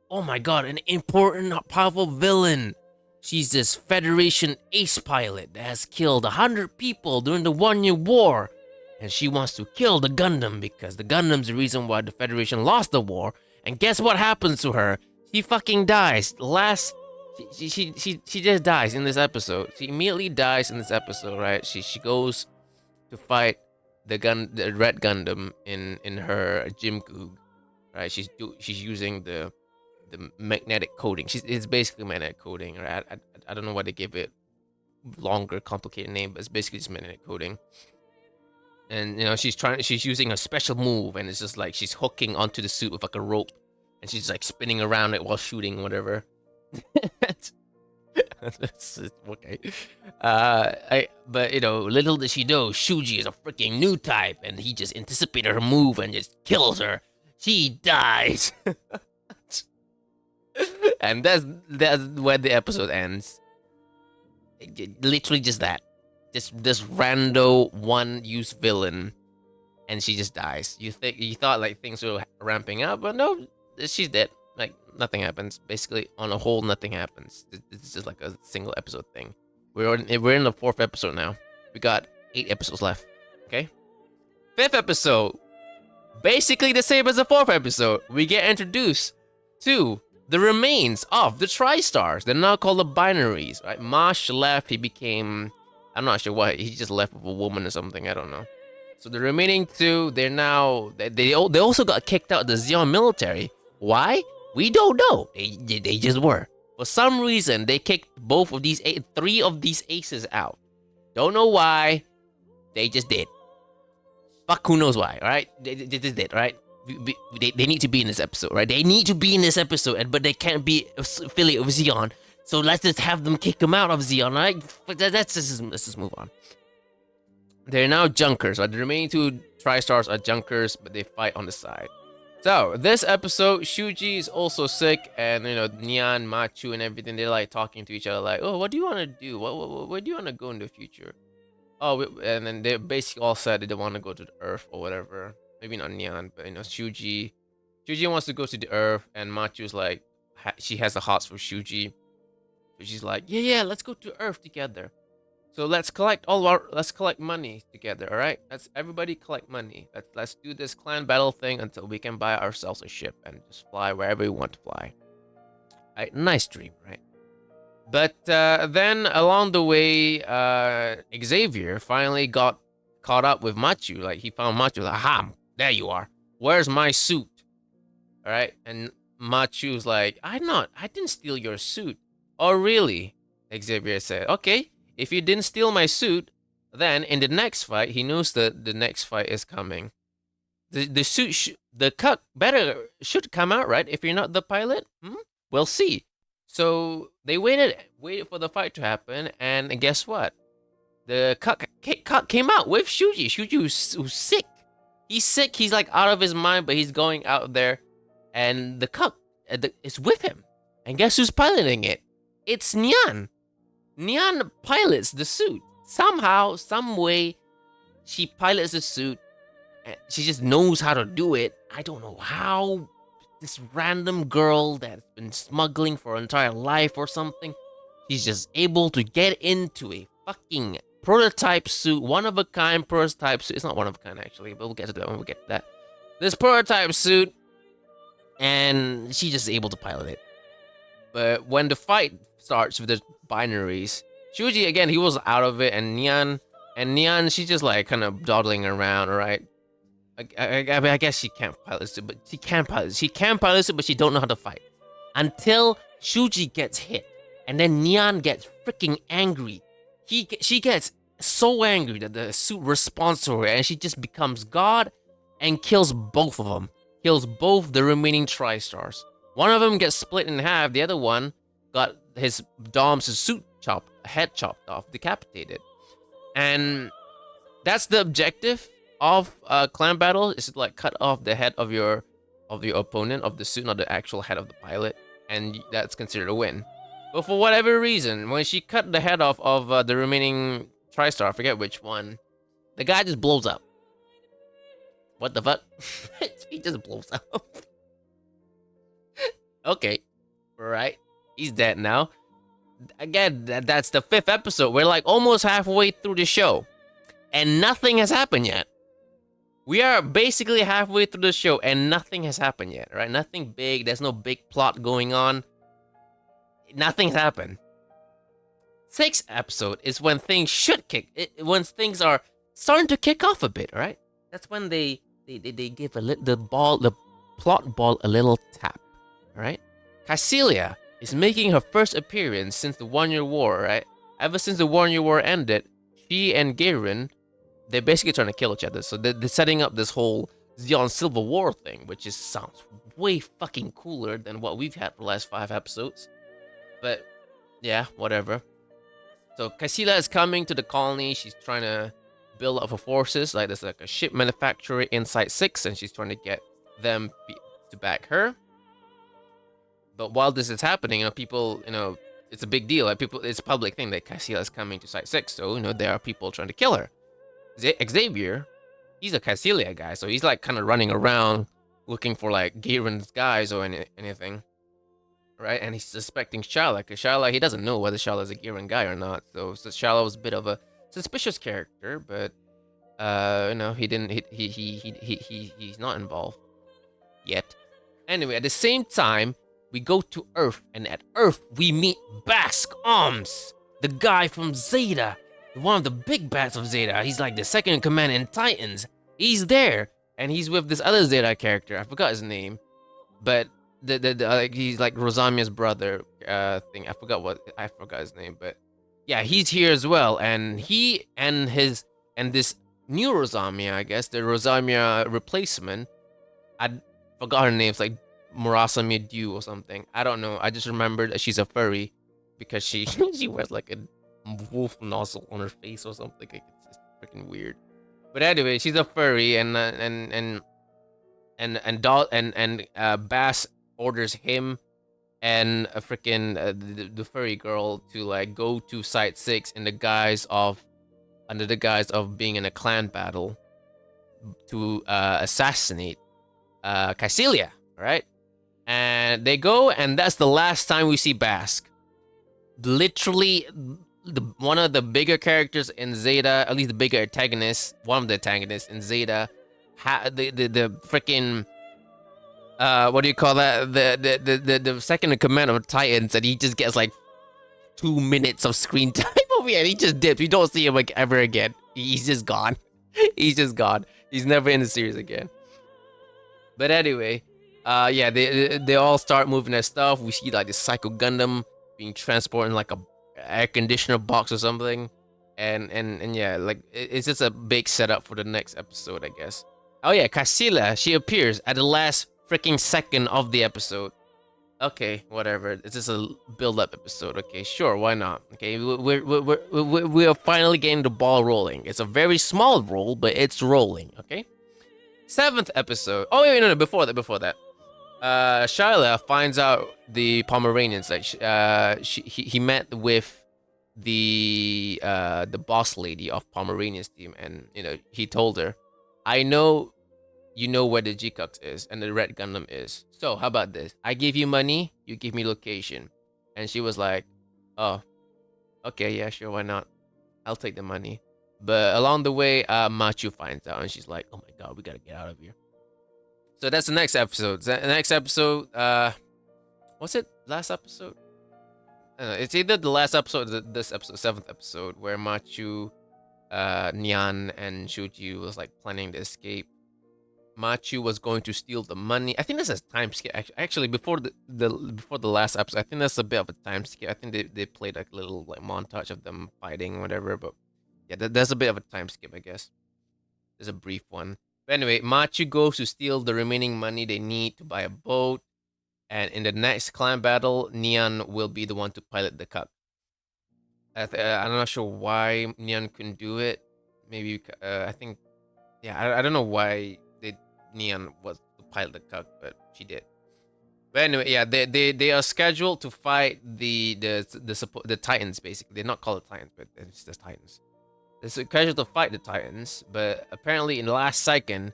Oh my god, an important, powerful villain. She's this Federation ace pilot that has killed 100 people during the 1-year war. And she wants to kill the Gundam because the Gundam's the reason why the Federation lost the war. And guess what happens to her? She fucking dies. She just dies in this episode. She immediately dies in this episode, right? She goes to fight the red Gundam in her GQuuuuuX, right? She's using the magnetic coding. It's basically magnetic coding, right? I don't know why they give it longer, complicated name, but it's basically just magnetic coding. And she's using a special move, and it's just like she's hooking onto the suit with like a rope, and she's like spinning around it while shooting, whatever. Okay. But little did she know, Shuji is a freaking new type, and he just anticipated her move and just kills her. She dies. And that's where the episode ends. Literally just that. Just this rando one-use villain, and she just dies. You thought like things were ramping up, but no, she's dead. Like nothing happens. Basically, on a whole, nothing happens. It's just like a single episode thing. We're in the fourth episode now. We got 8 episodes left. Okay. Fifth episode, basically the same as the fourth episode. We get introduced to the remains of the TriStars. They're now called the binaries, right? Marsh left. He became, I'm not sure what. He just left with a woman or something. I don't know. So the remaining 2, they're now, they also got kicked out of the Zeon military. Why? We don't know. They just were. For some reason, they kicked both of these 3 of these aces out. Don't know why. They just did. Fuck, who knows why, right? They just did, right? They need to be in this episode, right? They need to be in this episode, but they can't be affiliated with Zeon. So let's just have them kick them out of Zeon, right? Let's just move on. They're now junkers, right? The remaining 2 TriStars are junkers, but they fight on the side. So this episode, Shuji is also sick, and Nyan, Machu, and everything. They're like talking to each other, like, "Oh, what do you want to do? Where do you want to go in the future?" Oh, and then they basically all said they don't want to go to the Earth or whatever. Maybe not Nyan, but Shuji wants to go to the Earth, and Machu's like, she has the hearts for Shuji. So she's like, yeah, let's go to Earth together. So let's collect money together, all right? Let's everybody collect money. Let's do this clan battle thing until we can buy ourselves a ship and just fly wherever we want to fly. Right? Nice dream, right? But then along the way, Xavier finally got caught up with Machu. Like he found Machu, like, aha, there you are. Where's my suit? All right, and Machu's like, I didn't steal your suit. Oh, really? Xavier said, okay. If you didn't steal my suit, then in the next fight, he knows that the next fight is coming. The suit, the cut should come out, right? If you're not the pilot, we'll see. So they waited for the fight to happen, and guess what? The cut came out with Shuji. Shuji was sick. He's sick. He's like out of his mind, but he's going out there, and the cut is with him. And guess who's piloting it? It's Nyan. Nyan pilots the suit. Somehow, some way, she pilots the suit. And she just knows how to do it. I don't know how. This random girl that's been smuggling for her entire life or something, she's just able to get into a fucking prototype suit, one-of-a-kind prototype suit. It's not one-of-a-kind, actually, but we'll get to that when we get to that. This prototype suit, and she's just able to pilot it. But when the fight starts with the binaries, Shuji, again, he was out of it, and Nyan, she's just like kind of dawdling around, right? I guess she can't pilot it, but she can pilot it. She can pilot it, but she don't know how to fight. Until Shuji gets hit, and then Nyan gets freaking angry. She gets so angry that the suit responds to her, and she just becomes God and kills both of them. Kills both the remaining Tri-Stars. One of them gets split in half. The other one got his Dom's suit head chopped off, decapitated. And that's the objective of clan battle, is to like cut off the head of your opponent, of the suit, not the actual head of the pilot, and that's considered a win. But for whatever reason, when she cut the head off of the remaining TriStar, I forget which one, the guy just blows up. What the fuck? He just blows up. Okay, right. He's dead now. Again, that's the 5th episode. We're like almost halfway through the show, and nothing has happened yet. We are basically halfway through the show, and nothing has happened yet, right? Nothing big. There's no big plot going on. Nothing's happened. 6th episode is when things should when things are starting to kick off a bit, right? That's when they give the plot ball a little tap, right? Cassilia is making her first appearance since the 1-year war, right? Ever since the 1-year war ended, she and Garen, they're basically trying to kill each other. So they're setting up this whole Xeon Civil War thing, which sounds way fucking cooler than what we've had for the last 5 episodes. But yeah, whatever. So Cassilia is coming to the colony. She's trying to build up her forces. Like there's like a ship manufacturer inside 6, and she's trying to get them to back her. But while this is happening, people, it's a big deal. Like it's a public thing that Cassilia is coming to Site 6. So, there are people trying to kill her. Xavier, he's a Cassilia guy. So he's like kind of running around looking for like Garen's guys or anything. Right? And he's suspecting Shala. Because Shala, he doesn't know whether Shala is a Garen guy or not. So Shala was a bit of a suspicious character. But, he didn't, he's not involved yet. Anyway, at the same time, we go to Earth, and at Earth, we meet Bask Arms, the guy from Zeta, one of the big bats of Zeta. He's like the second in command in Titans. He's there, and he's with this other Zeta character. I forgot his name, but he's like Rosamia's brother thing. I forgot his name, but yeah, he's here as well, and he and this new Rosamia, I guess, the Rosamia replacement. I forgot her name. It's like Murasami Dew or something. I don't know. I just remembered that she's a furry because she she wears like a wolf nozzle on her face or something. It's just freaking weird. But anyway, she's a furry, and Bass orders him and a freaking the furry girl to like go to Site 6 under the guise of being in a clan battle to assassinate Cassilia, right? And they go, and that's the last time we see Bask. Literally, one of the bigger characters in Zeta, at least the bigger antagonist, one of the antagonists in Zeta, the freaking what do you call that? The second in command of Titans, and he just gets like 2 minutes of screen time over here, and he just dips. We don't see him like ever again. He's just gone. He's just gone. He's never in the series again. But anyway, yeah, they all start moving their stuff. We see like this Psycho Gundam being transported in like a air conditioner box or something, and yeah, like it's just a big setup for the next episode, I guess. Oh yeah, Cassilia, she appears at the last freaking second of the episode. Okay, whatever. It's just a build-up episode. Okay, sure, why not? Okay, we are finally getting the ball rolling. It's a very small roll, but it's rolling. Okay. 7th episode. Oh wait, no, before that. Shyla finds out the Pomeranians. Like, he met with the boss lady of Pomeranian's team, and he told her, "I know you know where the GQuuuuuX is and the Red Gundam is. So how about this? I give you money, you give me location." And she was like, "Oh, okay, yeah, sure, why not? I'll take the money." But along the way, Machu finds out, and she's like, "Oh my god, we gotta get out of here." So that's the next episode. The next episode, what's it? Last episode? I don't know, it's either the last episode or this episode, 7th episode, where Machu, Nyan, and Shuji was like planning to escape. Machu was going to steal the money. I think this is time skip. Actually, before the last episode, I think that's a bit of a time skip. I think they played like a little like montage of them fighting or whatever. But Yeah, there's a bit of a time skip, I guess. There's a brief one. But anyway, Machu goes to steal the remaining money they need to buy a boat, and in the next clan battle, Neon will be the one to pilot the cup. I'm not sure why Neon couldn't do it. Maybe I think, yeah, I don't know why Neon was to pilot the cup, but she did. But anyway, yeah, they are scheduled to fight the Titans. Basically, they're not called the Titans, but it's the Titans. They're scheduled to fight the Titans, but apparently in the last second,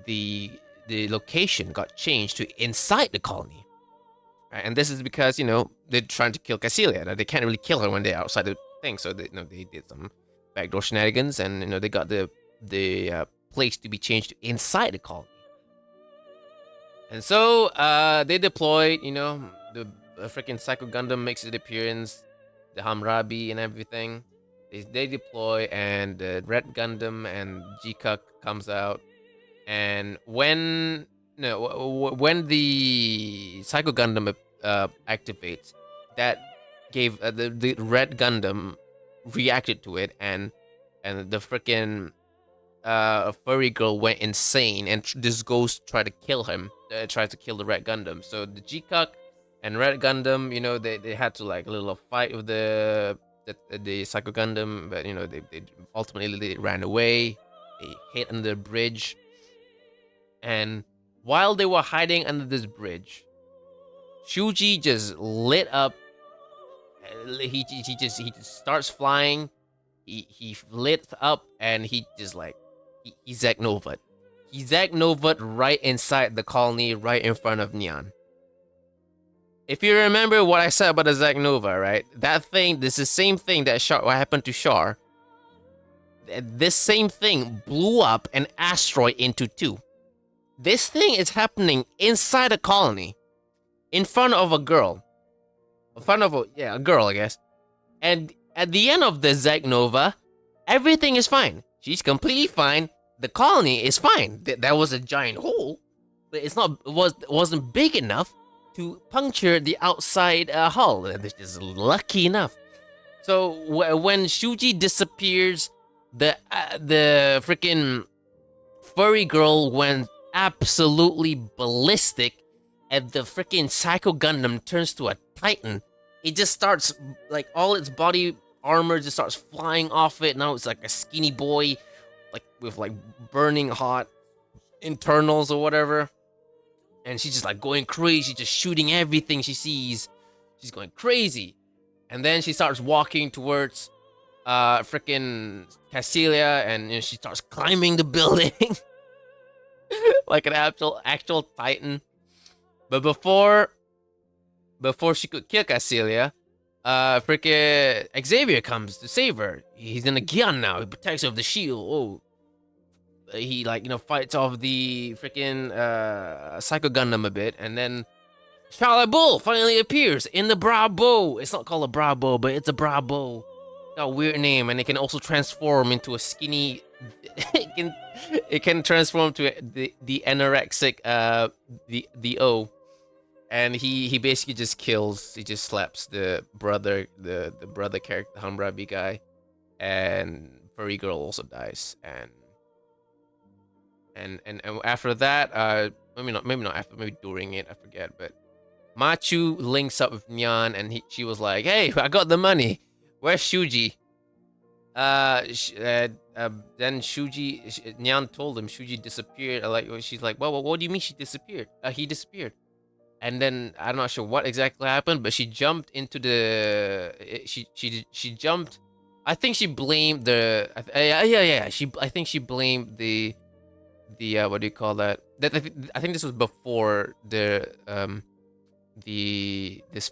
the location got changed to inside the colony. Right? And this is because they're trying to kill Cassilia. They can't really kill her when they're outside the thing, so they did some backdoor shenanigans, and they got the place to be changed to inside the colony. And so they deployed, the freaking Psycho Gundam makes its appearance, the Hamrabi and everything. They deploy, and the Red Gundam and GQuuuuuX comes out. And when when the Psycho Gundam activates, that gave the Red Gundam reacted to it, and the freaking furry girl went insane, and this ghost tried to kill him. Tried to kill the Red Gundam. So the GQuuuuuX and Red Gundam, they had to like a little fight with the Psycho Gundam, but they ultimately ran away. They hid under the bridge, and while they were hiding under this bridge, Shuji just lit up. He just starts flying. He lit up, and he just like he Zack Nova'd. He Zack Nova'd right inside the colony, right in front of Neon. If you remember what I said about the Zack Nova, right? That thing, this is the same thing that what happened to Char. This same thing blew up an asteroid into two. This thing is happening inside a colony, in front of a girl. In front of a girl, I guess. And at the end of the Zack Nova, everything is fine. She's completely fine. The colony is fine. That was a giant hole, but it wasn't big enough to puncture the outside hull. This is lucky enough. So when Shuji disappears, the freaking furry girl went absolutely ballistic, and the freaking Psycho Gundam turns to a Titan. It just starts, like, all its body armor just starts flying off it. Now it's like a skinny boy, like with like burning hot internals or whatever. And she's just like going crazy, just shooting everything she sees. She's going crazy. And then she starts walking towards freaking Cassilia, and she starts climbing the building like an actual Titan. But before she could kill Cassilia, freaking Xavier comes to save her. He's in a Gyan now. He protects her with the shield. Oh, he fights off the freaking Psycho Gundam a bit, and then Charlotte Bull finally appears in the Bravo. It's not called a Bravo, but it's a Bravo. It's got a weird name, and it can also transform into a skinny. it can transform to the anorexic the O. And he basically just kills. He just slaps the brother character, the Hamrabi guy, and furry girl also dies. And after that, maybe not after, maybe during it, I forget. But Machu links up with Nyan, and she was like, "Hey, I got the money. Where's Shuji?" Then Nyan told him Shuji disappeared. She's like, "Well, what do you mean she disappeared? He disappeared." And then I'm not sure what exactly happened, but she jumped into she jumped. I think she blamed the yeah. I think she blamed the what do you call that? I think this was before this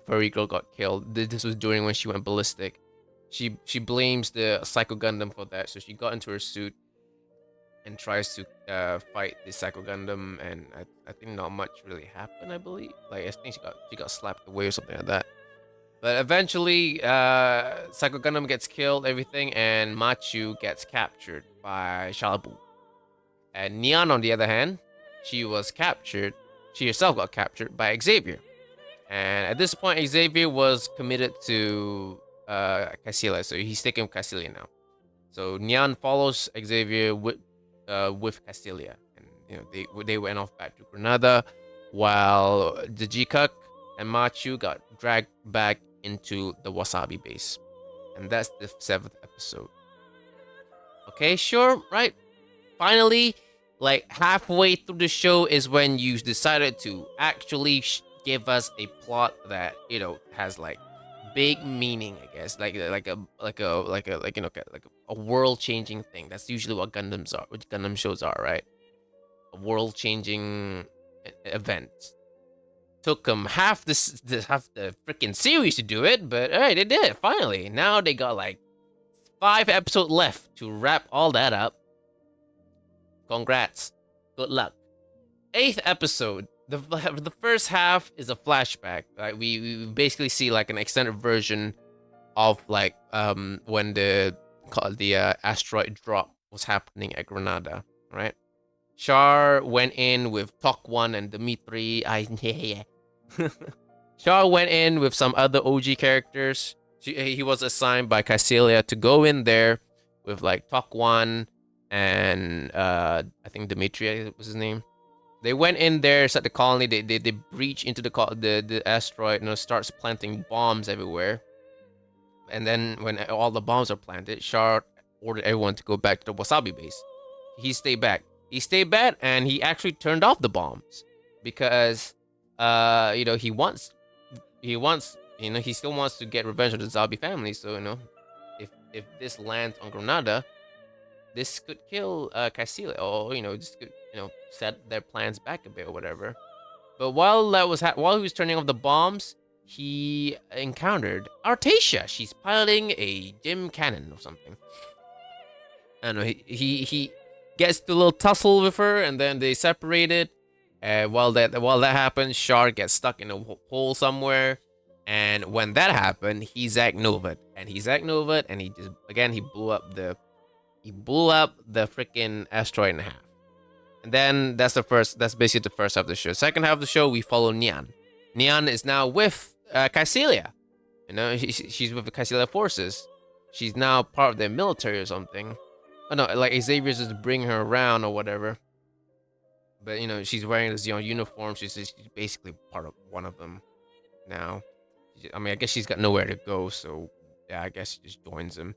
furry girl got killed. This was during when she went ballistic. She blames the Psycho Gundam for that. So she got into her suit and tries to fight the Psycho Gundam, and I think not much really happened. I believe, I think she got slapped away or something like that. But eventually, Psycho Gundam gets killed, everything, and Machu gets captured by Shalabu. And Neon, on the other hand, she herself got captured by Xavier. And at this point, Xavier was committed to Cassilia, so he's taking Cassilia now. So Nyan follows Xavier with Castilia, and they went off back to Granada, while the Jikuk and Machu got dragged back into the Wasabi base, and that's the 7th episode. Okay, sure, right? Finally, like halfway through the show is when you decided to actually give us a plot that has like big meaning, I guess, like a world changing thing. That's usually what Gundam shows are, right? A world changing event. Took them half the freaking series to do it, but alright, they did it finally. Now they got like 5 episodes left to wrap all that up. Congrats. Good luck. 8th episode. The first half is a flashback. Right? We basically see like an extended version of like when the asteroid drop was happening at Granada, right? Char went in with Tok 1 and Dimitri. Char went in with some other OG characters. He was assigned by Cassilia to go in there with like Tok 1 and I think Dimitri was his name. They went in there, set the colony. They breach into the asteroid, starts planting bombs everywhere. And then when all the bombs are planted, Char ordered everyone to go back to the Wasabi base. He stayed back. He stayed back, and he actually turned off the bombs because, he still wants to get revenge on the Zabi family. So, if this lands on Granada, this could kill Cassilia, or this could set their plans back a bit or whatever. But while while he was turning off the bombs, he encountered Artasia. She's piloting a Jim cannon or something. I don't know. He gets the little tussle with her, and then they separated. While that happens, Char gets stuck in a hole somewhere. And when that happened, he Zack Nova'd, and he blew up the freaking asteroid in half. And then that's basically the first half of the show. Second half of the show, we follow Nyan. Nyan is now with Cassilia. She's with the Cassilia forces. She's now part of their military or something. Oh no, like Xavier's just bringing her around or whatever. But she's wearing this uniform. She's basically part of one of them now. I mean, I guess she's got nowhere to go, so yeah, I guess she just joins them.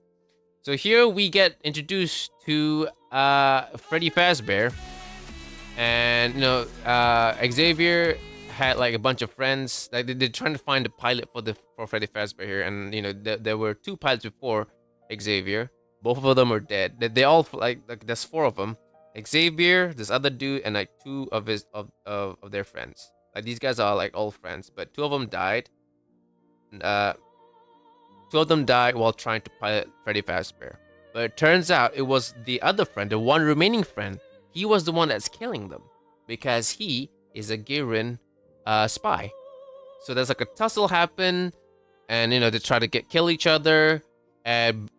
So here we get introduced to Freddy Fazbear, and Xavier had like a bunch of friends. Like they're trying to find a pilot for Freddy Fazbear here, and there were 2 pilots before Xavier. Both of them are dead. They all like there's 4 of them. Xavier, this other dude, and like 2 of their friends. Like these guys are like all friends, but 2 of them died. 2 of them died while trying to pilot Freddy Fazbear. But it turns out it was the other friend, the one remaining friend. He was the one that's killing them because he is a Girin spy. So there's like a tussle happen, and they try to kill each other. And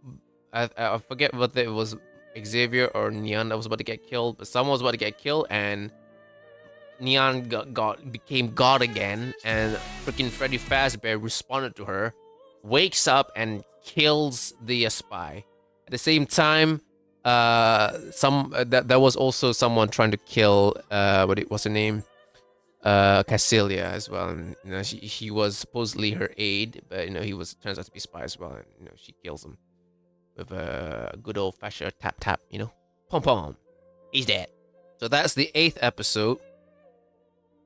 I forget whether it was Xavier or Nyan that was about to get killed, but someone was about to get killed, and Nyan became God again, and freaking Freddy Fazbear responded to her, wakes up and kills the spy. At the same time, there was also someone trying to kill what's her name, Cassilia as well. And she was supposedly her aide, but he turns out to be a spy as well. And she kills him with a good old fashioned tap tap. Pom pom, he's dead. So that's the 8th episode.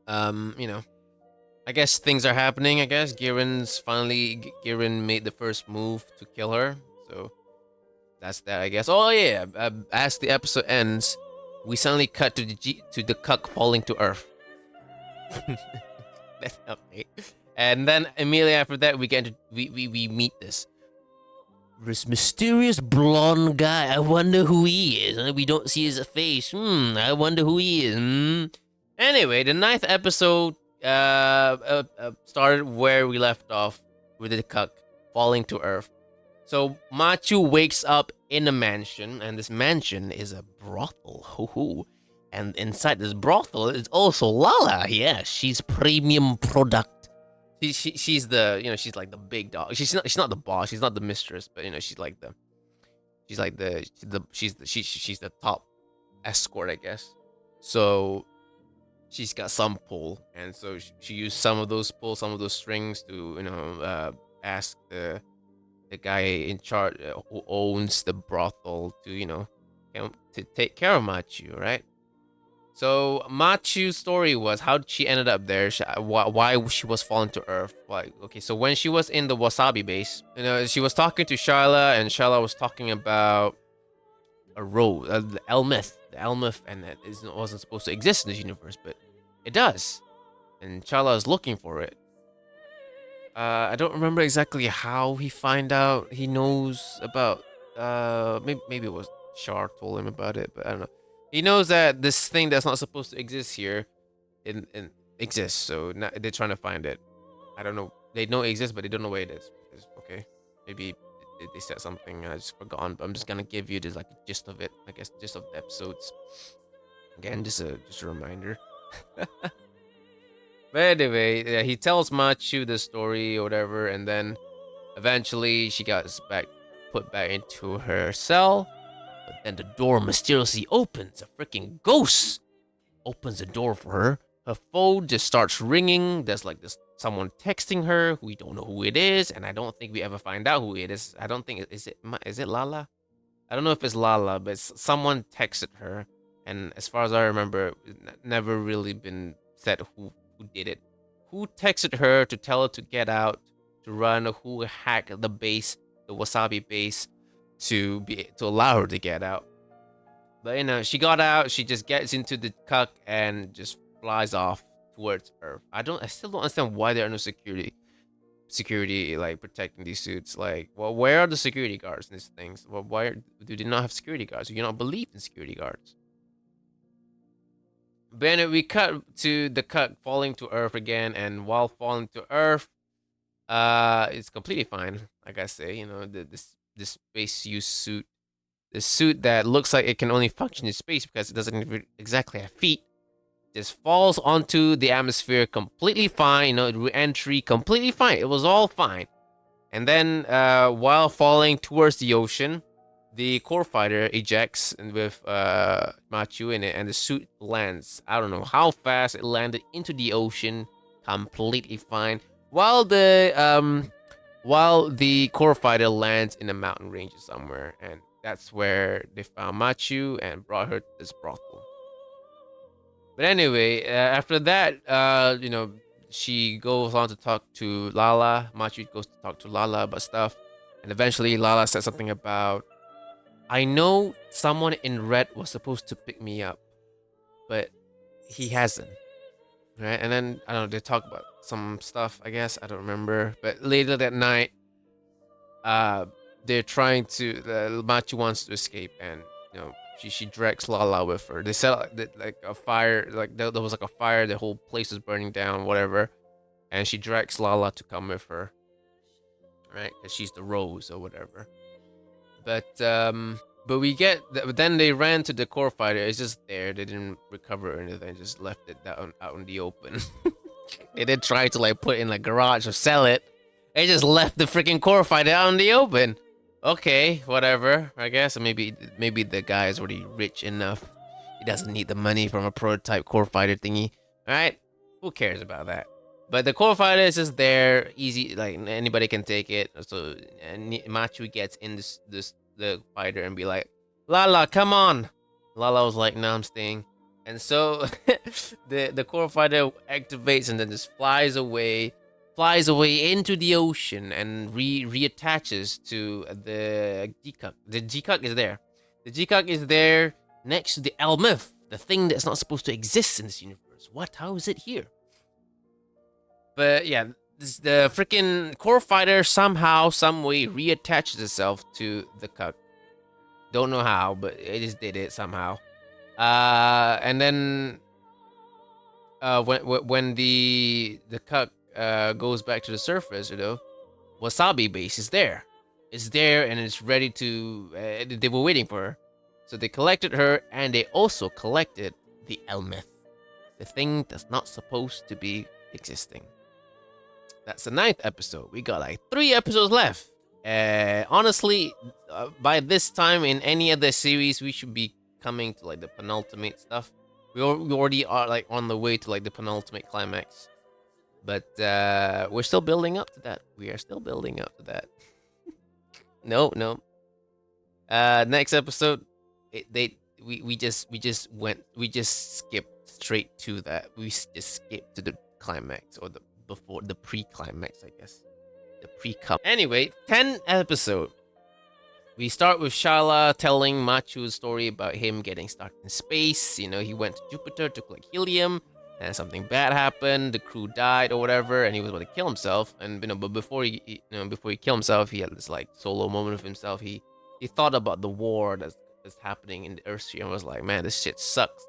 I guess things are happening. I guess Girin made the first move to kill her. So that's that, I guess. Oh yeah, as the episode ends, we suddenly cut to the cuck falling to Earth. That's update. And then immediately after that, we meet this mysterious blonde guy. I wonder who he is. We don't see his face. I wonder who he is. Anyway, the 9th episode started where we left off with the cuck falling to Earth. So Machu wakes up in a mansion, and this mansion is a brothel. Hoo-hoo. And inside this brothel is also Lala. Yeah, she's premium product. She's the she's like the big dog. She's not the boss. She's not the mistress, but she's like She's like she's the top escort, I guess. So she's got some pull, and so she used some of those pull, some of those strings to ask the guy in charge who owns the brothel to to take care of Machu, right? So Machu's story was how she ended up there, why she was fallen to earth. Like, okay, so when she was in the Wasabi base, she was talking to Shyla, and Shyla was talking about a rose, the Elmeth, and it wasn't supposed to exist in this universe, but it does. And Shyla is looking for it. I don't remember exactly how he find out. He knows about. Maybe it was Shar told him about it, but I don't know. He knows that this thing that's not supposed to exist here, in exists. So now they're trying to find it. I don't know. They know it exists, but they don't know where it is. Okay, maybe they said something and I just forgotten. But I'm just gonna give you this like gist of it. I guess gist of the episodes. Again, just a reminder. But anyway, yeah, he tells Machu the story or whatever, and then eventually she gets put back into her cell. But then the door mysteriously opens. A freaking ghost opens the door for her. Her phone just starts ringing. There's like this someone texting her. We don't know who it is, and I don't think we ever find out who it is. I don't think is it Lala? I don't know if it's Lala, but someone texted her, and as far as I remember, never really been said who did it. Who texted her to tell her to get out, to run? Who hacked the base, the Wasabi base, to allow her to get out? But she got out. She just gets into the cuck and just flies off towards Earth. I still don't understand why there are no security like protecting these suits. Like, well, where are the security guards in these things? Well, why do they not have security guards? Do you not believe in security guards? Then we cut to the cut falling to Earth again, and while falling to Earth, it's completely fine. Like I say, this space use suit, the suit that looks like it can only function in space because it doesn't even exactly have feet, just falls onto the atmosphere completely fine. Re-entry completely fine. It was all fine. And then, while falling towards the ocean, the core fighter ejects with Machu in it, and the suit lands. I don't know how fast it landed into the ocean, completely fine. While the core fighter lands in a mountain range somewhere, and that's where they found Machu and brought her to this brothel. But anyway, after that, she goes on to talk to Lala. Machu goes to talk to Lala about stuff, and eventually Lala said something about, I know someone in red was supposed to pick me up, but he hasn't. Right? And then, I don't know, they talk about some stuff, I guess. I don't remember. But later that night, they're trying to, Machu wants to escape, and, she drags Lala with her. They set like a fire, like there was like a fire, the whole place was burning down, whatever. And she drags Lala to come with her. Right? Because she's the rose or whatever. But we get then they ran to the core fighter. It's just there. They didn't recover or anything. Just left it out in the open. They didn't try to like put it in like garage or sell it. They just left the freaking core fighter out in the open. Okay, whatever. I guess maybe the guy is already rich enough. He doesn't need the money from a prototype core fighter thingy. All right, who cares about that? But the core fighter is just there, easy, like anybody can take it. So Machu gets in the fighter and be like, Lala, come on. Lala was like, no, I'm staying. And so the core fighter activates and then just flies away into the ocean and reattaches to the GQuuuuuX. The GQuuuuuX is there. The GQuuuuuX is there next to the Elmeth, the thing that's not supposed to exist in this universe. What? How is it here? But yeah, the freaking core fighter somehow, some way reattaches itself to the cuck. Don't know how, but it just did it somehow. And then when the cuck goes back to the surface, Wasabi base is there. It's there and it's ready to. They were waiting for her, so they collected her, and they also collected the Elmeth, the thing that's not supposed to be existing. That's the 9th episode. We got like 3 episodes left. Honestly, by this time in any other series, we should be coming to like the penultimate stuff. We already are like on the way to like the penultimate climax, but we're still building up to that. We are still building up to that. No, no. Next episode, we just skipped straight to that. Just skipped to the climax or the before the pre-climax, I guess. The pre-cum. Anyway, 10th episode. We start with Shala telling Machu's story about him getting stuck in space. You know, he went to Jupiter to collect helium, and something bad happened. The crew died or whatever, and he was about to kill himself. And but before before he killed himself, he had this like solo moment of himself. He thought about the war that's happening in the Earth sphere and was like, man, this shit sucks.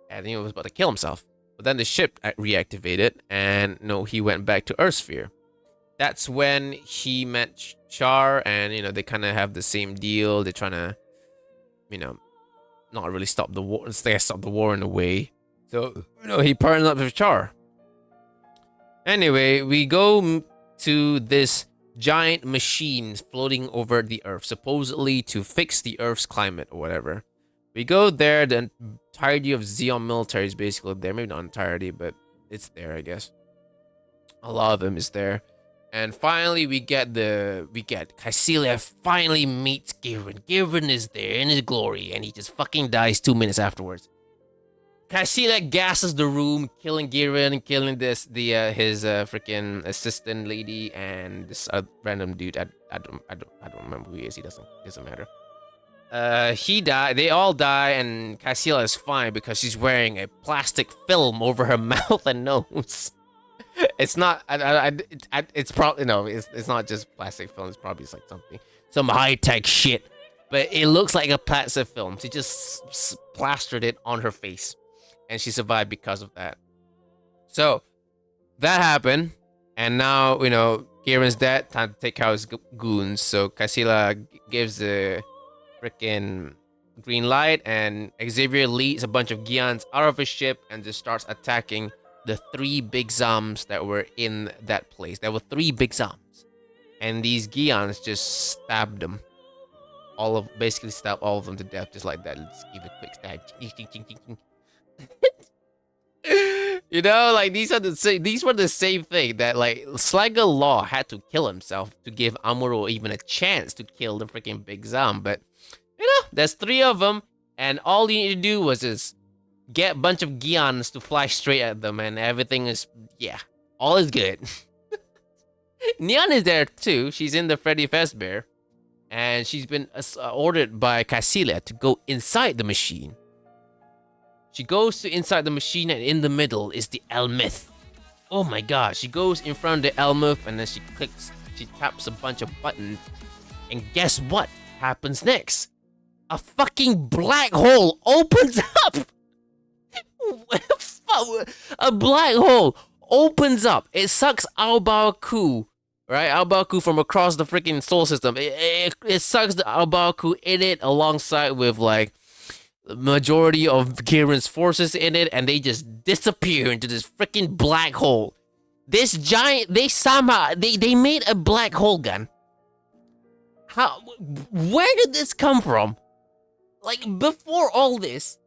And he was about to kill himself. But then the ship reactivated, and he went back to Earth sphere. That's when he met Char, and they kind of have the same deal. They're trying to, not really stop the war, stop the war in a way. So he partnered up with Char. Anyway, we go to this giant machine floating over the Earth, supposedly to fix the Earth's climate or whatever. We go there. The entirety of Xeon military is basically there. Maybe not entirety, but it's there, I guess. A lot of them is there. And finally, we get Kycilia finally meets Giran. Giran is there in his glory, and he just fucking dies 2 minutes afterwards. Kycilia gasses the room, killing Giran, killing his freaking assistant lady, and this random dude. I don't remember who he is. He doesn't matter. He died. They all die, and Kycilia is fine because she's wearing a plastic film over her mouth and nose. It's not. It's probably no. It's not just plastic film. It's probably like some high tech shit. But it looks like a plastic film. She just plastered it on her face, and she survived because of that. So that happened, and now Giran's dead. Time to take out his goons. So Kycilia gives the freaking green light, and Xavier leads a bunch of Gions out of his ship and just starts attacking the 3 big Zoms that were in that place. There were 3 big Zoms, and these Gions just stabbed them. Basically stabbed all of them to death, just like that. Let's give a quick stab. Like these were the same thing that like Slagger Law had to kill himself to give Amuro even a chance to kill the freaking big Zom. But there's 3 of them, and all you need to do was just get a bunch of Gions to fly straight at them, and everything is, all is good. Neon is there too. She's in the Freddy Fazbear, and she's been ordered by Kycilia to go inside the machine. She goes to inside the machine, and in the middle is the Elmith. Oh my god, she goes in front of the Elmith, and then she taps a bunch of buttons, and guess what happens next? A fucking black hole opens up! A black hole opens up. It sucks Albaku, right? Albaku from across the freaking solar system. It sucks the Albaku in it alongside with like the majority of Giran's forces in it, and they just disappear into this freaking black hole. This giant, they made a black hole gun. Where did this come from? Like, before all this,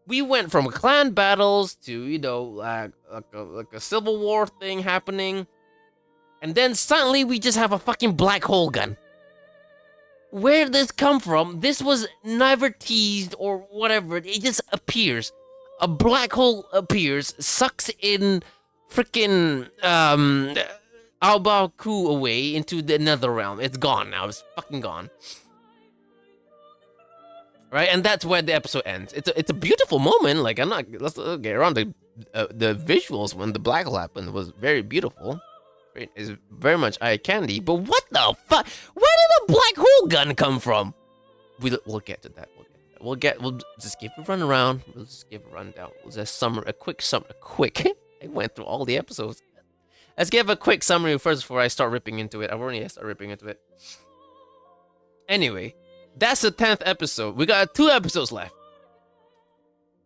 we went from clan battles to, like a civil war thing happening. And then suddenly we just have a fucking black hole gun. Where did this come from? This was never teased or whatever. It just appears. A black hole appears, sucks in freaking Albaku away into the nether realm. It's gone now. It's fucking gone. Right, and that's where the episode ends. It's a beautiful moment. Like, let's get around the visuals when the black hole happened was very beautiful. It's very much eye candy. But what the fuck? Where did the black hole gun come from? We'll get to that. We'll just give a run around. We'll just give a rundown. We'll just a quick. I went through all the episodes. Let's give a quick summary first before I start ripping into it. I've already started ripping into it. Anyway. That's the 10th episode. We got 2 episodes left.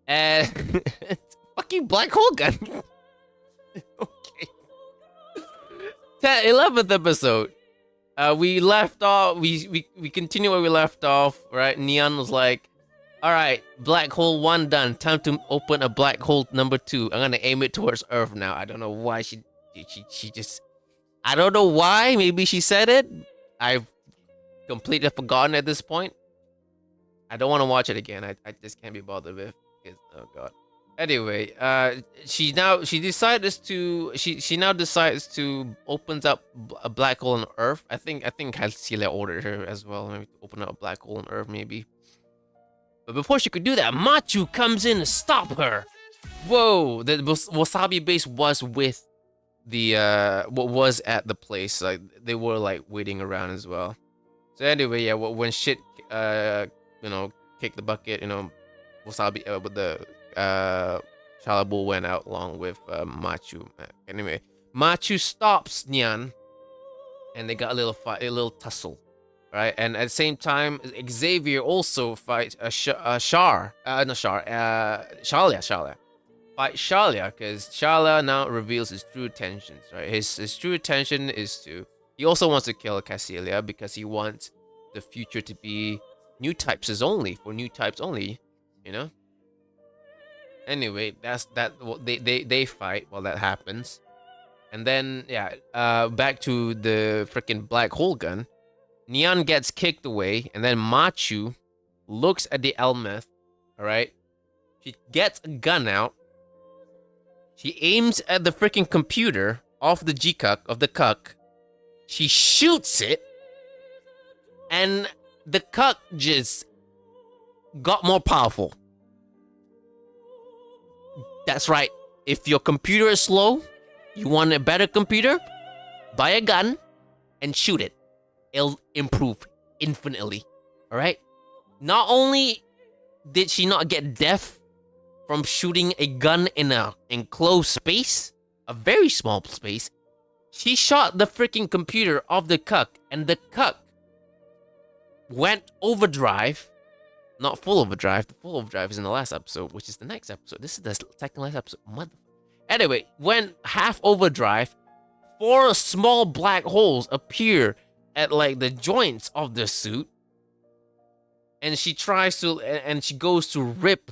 And it's fucking black hole gun. Okay. 11th episode. we left off. We continue where we left off. Right? Neon was like, "All right, black hole 1 done. Time to open a black hole number 2. I'm gonna aim it towards Earth now." I don't know why she just. I don't know why. Maybe she said it. I've completely forgotten at this point. I don't want to watch it again. I just can't be bothered with. Oh god. Anyway, she now decides to opens up a black hole on Earth. I think Celia ordered her as well, maybe to open up a black hole on Earth, maybe. But before she could do that, Machu comes in to stop her. Whoa! The Wasabi base was with the what was at the place. Like they were like waiting around as well. So anyway, yeah, when shit kick the bucket, Wasabi with the Shalabu went out along with Machu. Anyway, Machu stops Nyan, and they got a little fight, a little tussle, right? And at the same time, Xavier also fights Shalia. Fight Shalia, because Shalia now reveals his true intentions, right? His true intention is he also wants to kill Cassilia because he wants the future to be new types only, for new types only, Anyway, that's that. They fight while that happens, and then back to the freaking black hole gun. Neon gets kicked away, and then Machu looks at the Elmeth. All right, she gets a gun out. She aims at the freaking computer of the cuck. She shoots it, and the cuck just got more powerful. That's right. If your computer is slow, you want a better computer, buy a gun and shoot it. It'll improve infinitely. All right? Not only did she not get death from shooting a gun in an enclosed space, a very small space, she shot the freaking computer of the cuck, and the cuck went overdrive. Not full overdrive. The full overdrive is in the last episode, which is the next episode. This is the second last episode. Anyway, when half overdrive, 4 small black holes appear at like the joints of the suit, and she goes to rip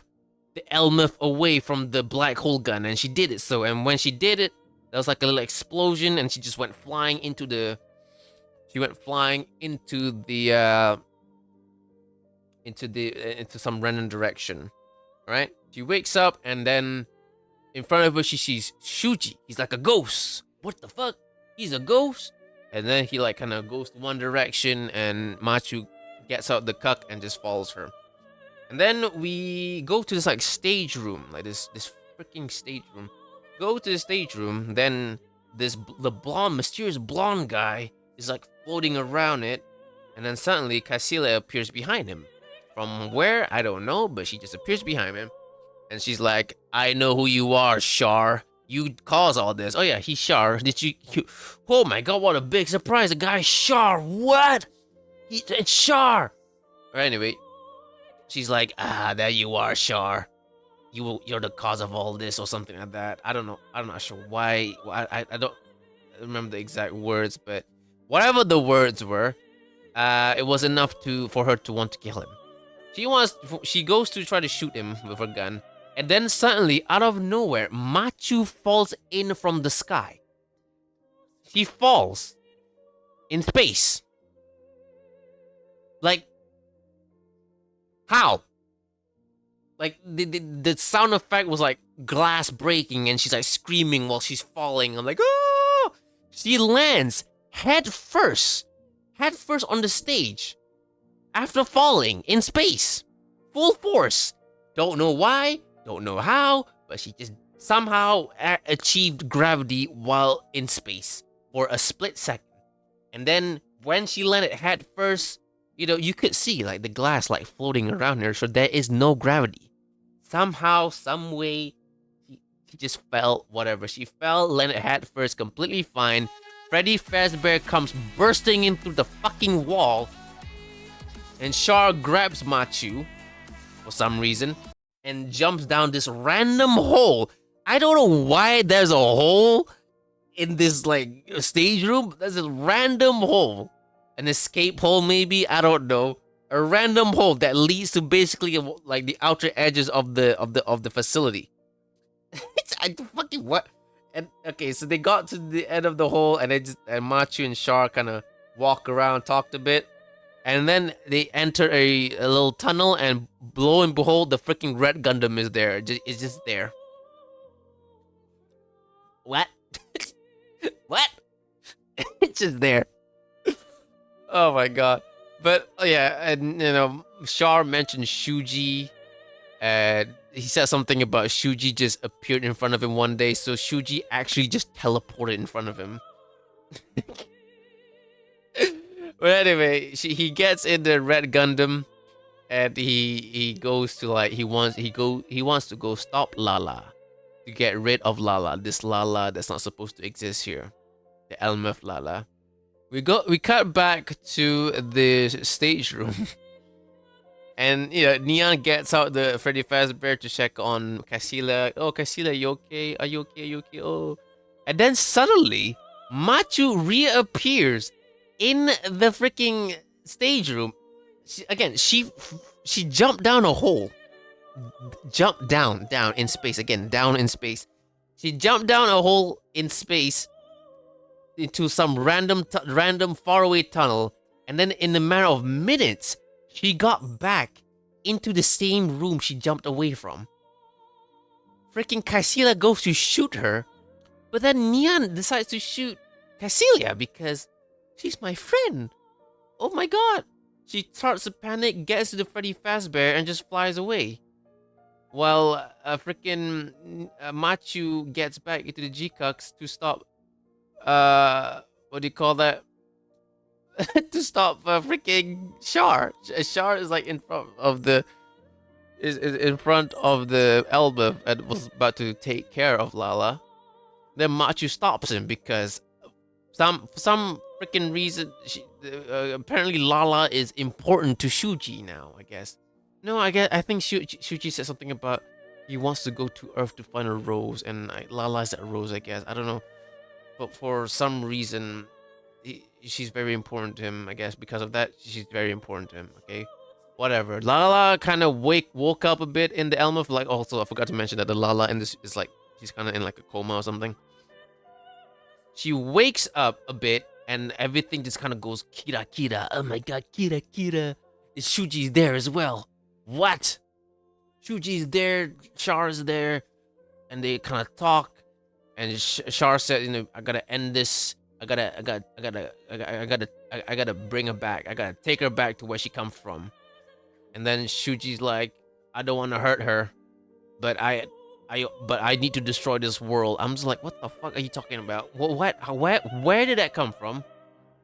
the Elmeth away from the black hole gun, and she did it. So, and when she did it, there was like a little explosion, and she just went flying into the. Into some random direction, right? She wakes up, and then in front of her she sees Shuji. He's like a ghost. What the fuck? He's a ghost? And then he like kind of goes to one direction, and Machu gets out the cuck and just follows her. And then we go to this like stage room, like this freaking stage room. Go to the stage room, then the mysterious blonde guy is like floating around it, and then suddenly Cassilia appears behind him. From where? I don't know, but she just appears behind him. And she's like, I know who you are, Shar. You caused all this. Oh yeah, he's Shar. Oh my god, what a big surprise. The guy's Shar. What? It's Shar. Or anyway, she's like, there you are, Shar. You're the cause of all this or something like that. I don't know. I'm not sure why. I don't remember the exact words, but whatever the words were, it was enough for her to want to kill him. She goes to try to shoot him with her gun, and then suddenly, out of nowhere, Machu falls in from the sky. She falls in space. Like, how? Like, the sound effect was like glass breaking, and she's like screaming while she's falling. I'm like, oh! She lands head first on the stage. After falling in space, full force. Don't know why, don't know how, but she just somehow achieved gravity while in space for a split second. And then when she landed head first, you could see like the glass like floating around her, so there is no gravity. Somehow, some way, she just fell, whatever. She fell, landed head first, completely fine. Freddy Fazbear comes bursting in through the fucking wall, and Shar grabs Machu for some reason and jumps down this random hole. I don't know why there's a hole in this like stage room. There's a random hole. an escape hole, maybe, I don't know, a random hole that leads to basically like the outer edges of the facility. It's I fucking what? And okay, so they got to the end of the hole, and Machu and Char kind of walk around, talked a bit, and then they enter a little tunnel, and lo and behold, the freaking red Gundam is there. It's just there. What? What? It's just there. Oh my god. But yeah, and Char mentioned Shuji, and he said something about Shuji just appeared in front of him one day, so Shuji actually just teleported in front of him. But anyway, he gets in the red Gundam, and he goes to like he wants to go stop Lala, to get rid of Lala, this Lala that's not supposed to exist here, the Elmeth Lala. We cut back to the stage room. And Neon gets out the Freddy Fazbear to check on Cassila. Oh, Cassila, you okay? Are you okay? Are you okay? Oh. And then suddenly, Machu reappears in the freaking stage room. She jumped down a hole. Jumped down in space. Again, down in space. She jumped down a hole in space into some random faraway tunnel. And then in a matter of minutes, she got back into the same room she jumped away from. Freaking Cassila goes to shoot her, but then Neon decides to shoot Cassilia because she's my friend. Oh my god. She starts to panic, gets to the Freddy Fazbear, and just flies away. While freaking Machu gets back into the GQuuuuuX to stop, what do you call that? To stop freaking Char. Char is like in front of the Elba and was about to take care of Lala. Then Machu stops him because for some freaking reason apparently Lala is important to Shuji now, I guess. No, I think Shuji said something about he wants to go to Earth to find a rose, and Lala is that rose, I guess. I don't know. But for some reason she's very important to him, I guess. Because of that, she's very important to him, okay? Whatever. Lala kind of woke up a bit in the Elmeth. Like, also, I forgot to mention that the Lala in this is like, she's kind of in like a coma or something. She wakes up a bit, and everything just kind of goes Kira Kira. Oh my god, Kira Kira. Shuji's there as well. What? Shuji's there, Char's there, and they kind of talk. And Char said, I gotta end this. I gotta bring her back. I gotta take her back to where she come from. And then Shuji's like, I don't want to hurt her, but I need to destroy this world. I'm just like, what the fuck are you talking about? What? Where did that come from?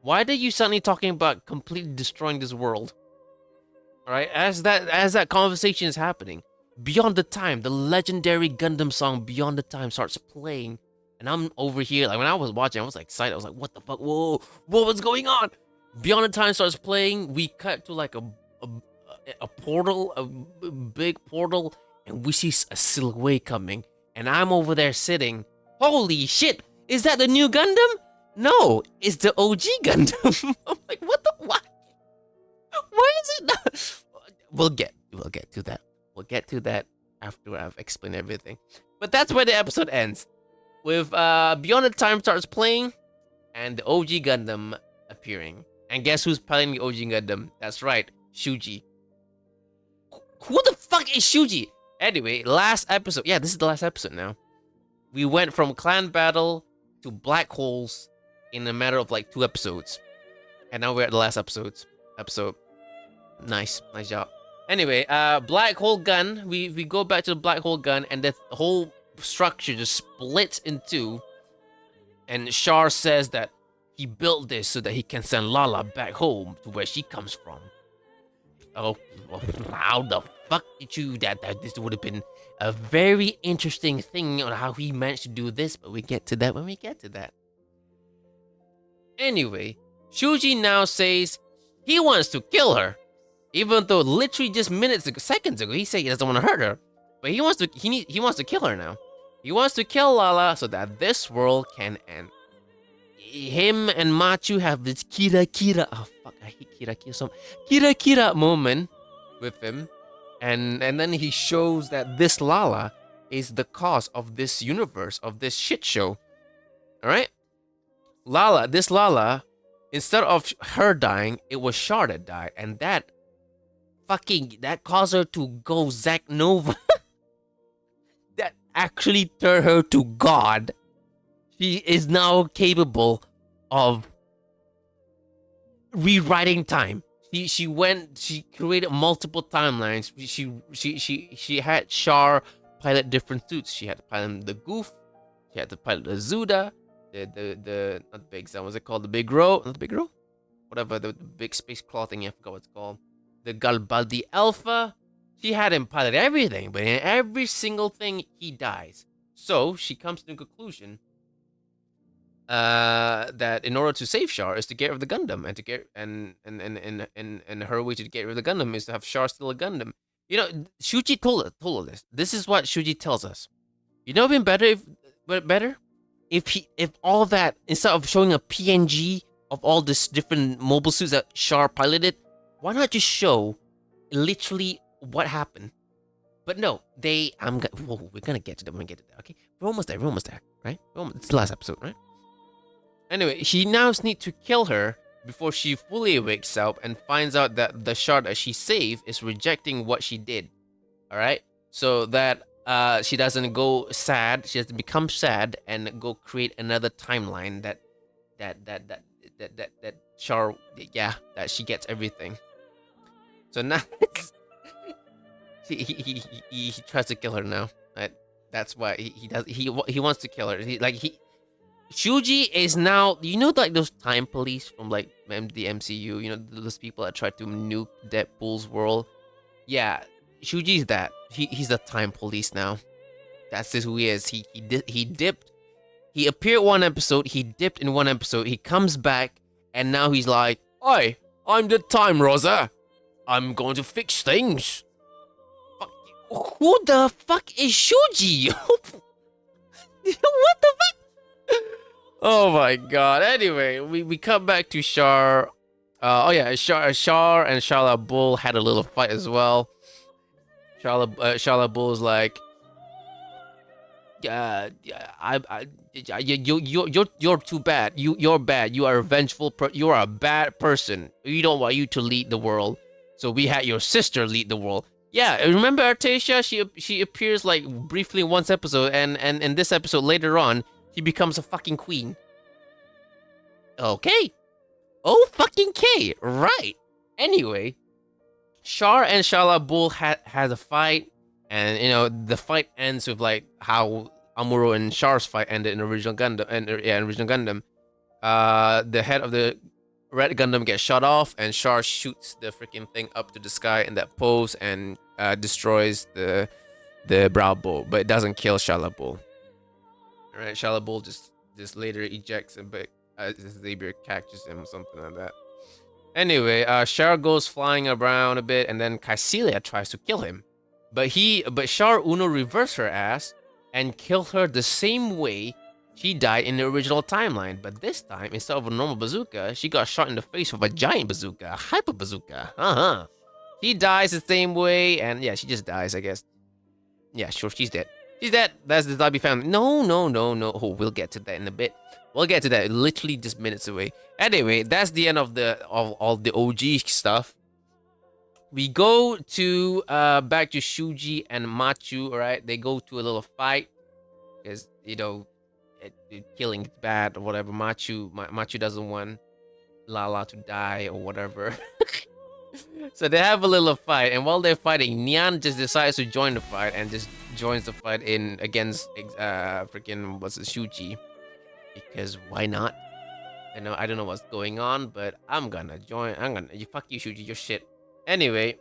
Why did you suddenly talking about completely destroying this world? All right, as that conversation is happening, Beyond the Time, the legendary Gundam song Beyond the Time starts playing. And I'm over here, like when I was watching, I was like excited. I was like, what the fuck? Whoa, what's going on? Beyond the Time starts playing. We cut to like a portal, a big portal, and we see a silhouette coming. And I'm over there sitting. Holy shit, is that the new Gundam? No, it's the OG Gundam. I'm like, what the what? Why is it not? We'll get to that. We'll get to that after I've explained everything. But that's where the episode ends. With Beyond the Time starts playing, and the OG Gundam appearing. And guess who's playing the OG Gundam? That's right, Shuji. Who the fuck is Shuji? Anyway, last episode. Yeah, this is the last episode now. We went from clan battle to black holes in a matter of like 2 episodes. And now we're at the last episode. Nice job. Anyway, black hole gun. We go back to the black hole gun, and the whole structure just splits in 2. And Char says that he built this so that he can send Lala back home to where she comes from. Oh, how the fuck did you that this would have been a very interesting thing on how he managed to do this, but we get to that when we get to that. Anyway, Shuji now says he wants to kill her. Even though literally just seconds ago, he said he doesn't want to hurt her. But he wants to kill her now. He wants to kill Lala so that this world can end. him and Machu have this Kira. Oh fuck, I hate Kira so Kira moment with him, and then he shows that this Lala is the cause of this universe, of this shit show. All right, this Lala, instead of her dying, it was Char that died, and that caused her to go Zack Nova. That actually turned her to God. She is now capable of rewriting time. She created multiple timelines. She had Char pilot different suits. She had to pilot the Goof. She had to pilot the Zuda. The not the Big Sun. What's it called? The Big Ro? Not the Big Ro? Whatever, the big space claw thing. I forgot what it's called. The Galbaldi Alpha. She had him pilot everything, but in every single thing he dies. So she comes to the conclusion that in order to save Char is to get rid of the Gundam, and to get and her way to get rid of the Gundam is to have Char steal a Gundam. You know, Shuji told us this. This is what Shuji tells us. You know, been better if all that, instead of showing a PNG of all this different mobile suits that Char piloted, why not just show literally what happened? But no, we're gonna get to that. Okay, we're almost there, right? It's the last episode, right? Anyway, he now needs to kill her before she fully wakes up and finds out that the Char that she saved is rejecting what she did. All right, so that she doesn't go sad. She doesn't become sad and go create another timeline that Char, that she gets everything. So now he tries to kill her now. Right? That's why he wants to kill her. Shuji is now, you know, like those time police from like the MCU. You know, those people that try to nuke Deadpool's world. Yeah, Shuji's that. He's the time police now. That's just who he is. He dipped. He appeared one episode. He dipped in one episode. He comes back, and now he's like, "Hi, I'm the Time Rosa. I'm going to fix things." Fuck you. Who the fuck is Shuji? What the fuck? Oh my god. Anyway, we come back to Char. Char and Shala Bull had a little fight as well. Shala Bull's like, you're too bad. You're bad. You are a vengeful. You are a bad person. We don't want you to lead the world. So we had your sister lead the world. Yeah, remember Artasia? She appears like briefly in one episode, and in this episode later on, he becomes a fucking queen. Okay. Oh fucking K. Right. Anyway, Char and Shala Bull has a fight, and you know the fight ends with like how Amuro and Char's fight ended in original Gundam. The head of the Red Gundam gets shot off, and Char shoots the freaking thing up to the sky in that pose and destroys the Brow Bull, but it doesn't kill Shala Bull. Alright, Shala Bull just later ejects him, but Xavier catches him or something like that. Anyway, Char goes flying around a bit, and then Cassilia tries to kill him. But Char Uno reversed her ass and killed her the same way she died in the original timeline. But this time, instead of a normal bazooka, she got shot in the face with a giant bazooka, a hyper bazooka. She dies the same way, and yeah, she just dies, I guess. Yeah, sure, she's dead. She's dead. That's the Zabi family. No. Oh, we'll get to that in a bit. We'll get to that literally just minutes away. Anyway, that's the end of all the OG stuff. We go to back to Shuji and Machu. All right, they go to a little fight because you know killing is bad or whatever. Machu doesn't want Lala to die or whatever. So they have a little fight, and while they're fighting, Nyan just decides to join the fight and just joins the fight in against freaking Shuji, because why not? I don't know what's going on, but I'm gonna join. Fuck you, Shuji, your shit. Anyway,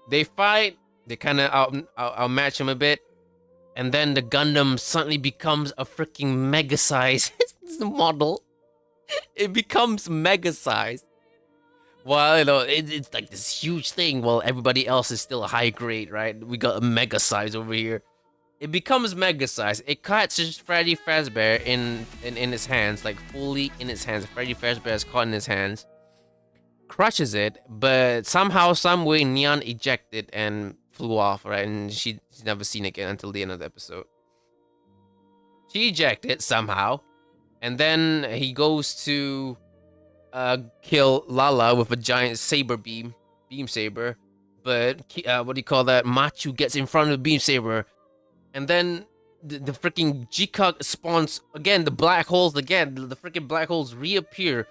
they fight. They kind of outmatch him a bit, and then the Gundam suddenly becomes a freaking mega size model. It becomes mega size. Well, you know, it's like this huge thing while everybody else is still a high grade, right? We got a mega size over here. It becomes mega size. It catches Freddy Fazbear in his hands, like fully in his hands. Freddy Fazbear is caught in his hands, crushes it, but somehow, some way, Neon ejected and flew off, right? And she's never seen it again until the end of the episode. She ejected somehow, and then he goes to kill Lala with a giant saber beam saber. But what do you call that? Machu gets in front of the beam saber, and then the freaking GQuuuuuX spawns again. The black holes again. The freaking black holes reappear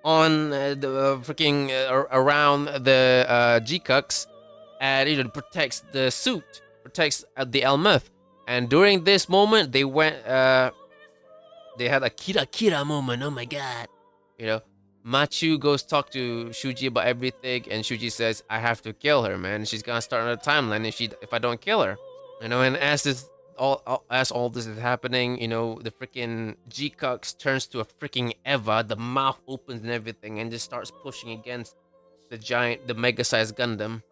on the freaking around the GQuuuuuX, and it protects the suit, protects the Elmuth. And during this moment, they went. They had a Kira moment. Oh my god, you know. Machu goes talk to Shuji about everything, and Shuji says, "I have to kill her, man. She's gonna start another timeline if I don't kill her." You know, and as all this is happening, you know, the freaking GQuuuuuX turns to a freaking Eva. The mouth opens and everything, and just starts pushing against the mega-sized Gundam.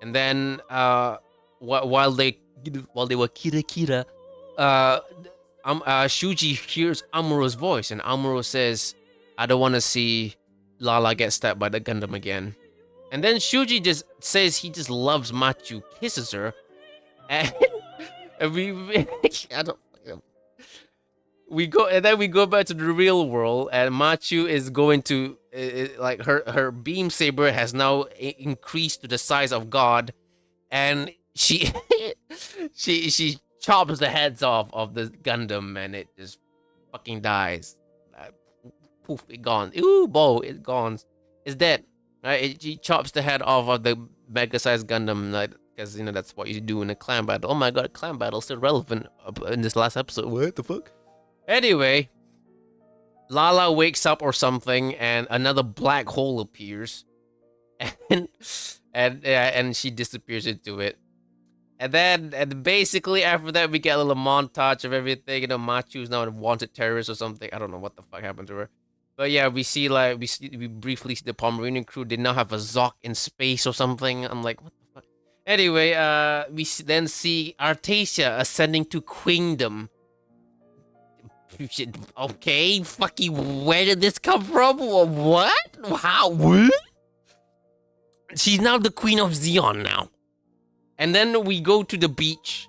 And then while they were Kira, Shuji hears Amuro's voice, and Amuro says, "I don't want to see Lala get stabbed by the Gundam again." And then Shuji just says he just loves Machu, kisses her, and we go back to the real world, and Machu is going to like her beam saber has now increased to the size of God, and she she chops the heads off of the Gundam, and it just fucking dies. Poof, it gone. Ooh, bow, it gone. It's dead. Right? He chops the head off of the mega-sized Gundam, like, because, you know, that's what you do in a clan battle. Oh my god, clan battle still relevant in this last episode. What the fuck? Anyway, Lala wakes up or something, and another black hole appears, and she disappears into it. And basically after that, we get a little montage of everything. You know, Machu's now a wanted terrorist or something. I don't know what the fuck happened to her. But yeah, we briefly see the Pomeranian crew did now have a Zoc in space or something. I'm like, what the fuck? Anyway, we then see Artasia ascending to queendom. Okay, fucking, where did this come from? What? How? What? She's now the Queen of Zeon now. And then we go to the beach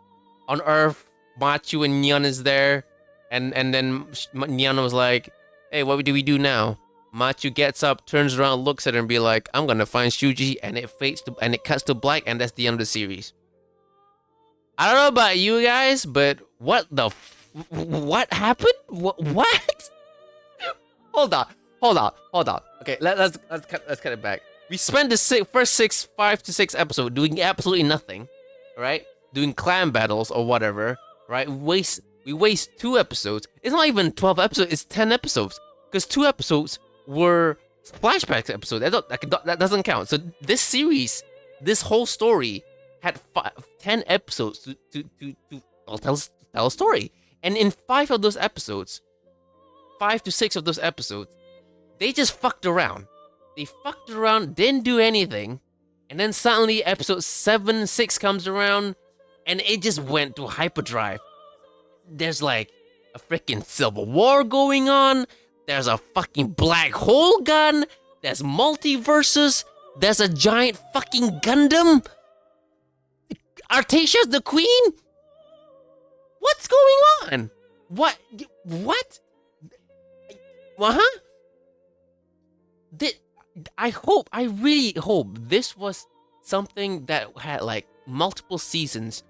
on Earth. Machu and Neon is there. And then Neon was like, "Hey, what do we do now?" Machu gets up, turns around, looks at her, and be like, "I'm gonna find Shuji," and it cuts to black, and that's the end of the series. I don't know about you guys, but what what happened? What? Hold on. Okay, let's cut it back. We spent the first 5 to 6 episodes doing absolutely nothing, right? Doing clan battles or whatever, right? We waste 2 episodes. It's not even 12 episodes, it's 10 episodes. Because 2 episodes were flashback episodes. That doesn't count. So this series, this whole story, had 10 episodes to tell a story. And in 5 of those episodes, 5 to 6 of those episodes, they just fucked around. They fucked around, didn't do anything, and then suddenly episode 7, 6 comes around, and it just went to hyperdrive. There's like a freaking civil war going on. There's a fucking black hole gun. There's multiverses. There's a giant fucking Gundam. Artasia's the queen? What's going on? What? Uh-huh. I really hope this was something that had like multiple seasons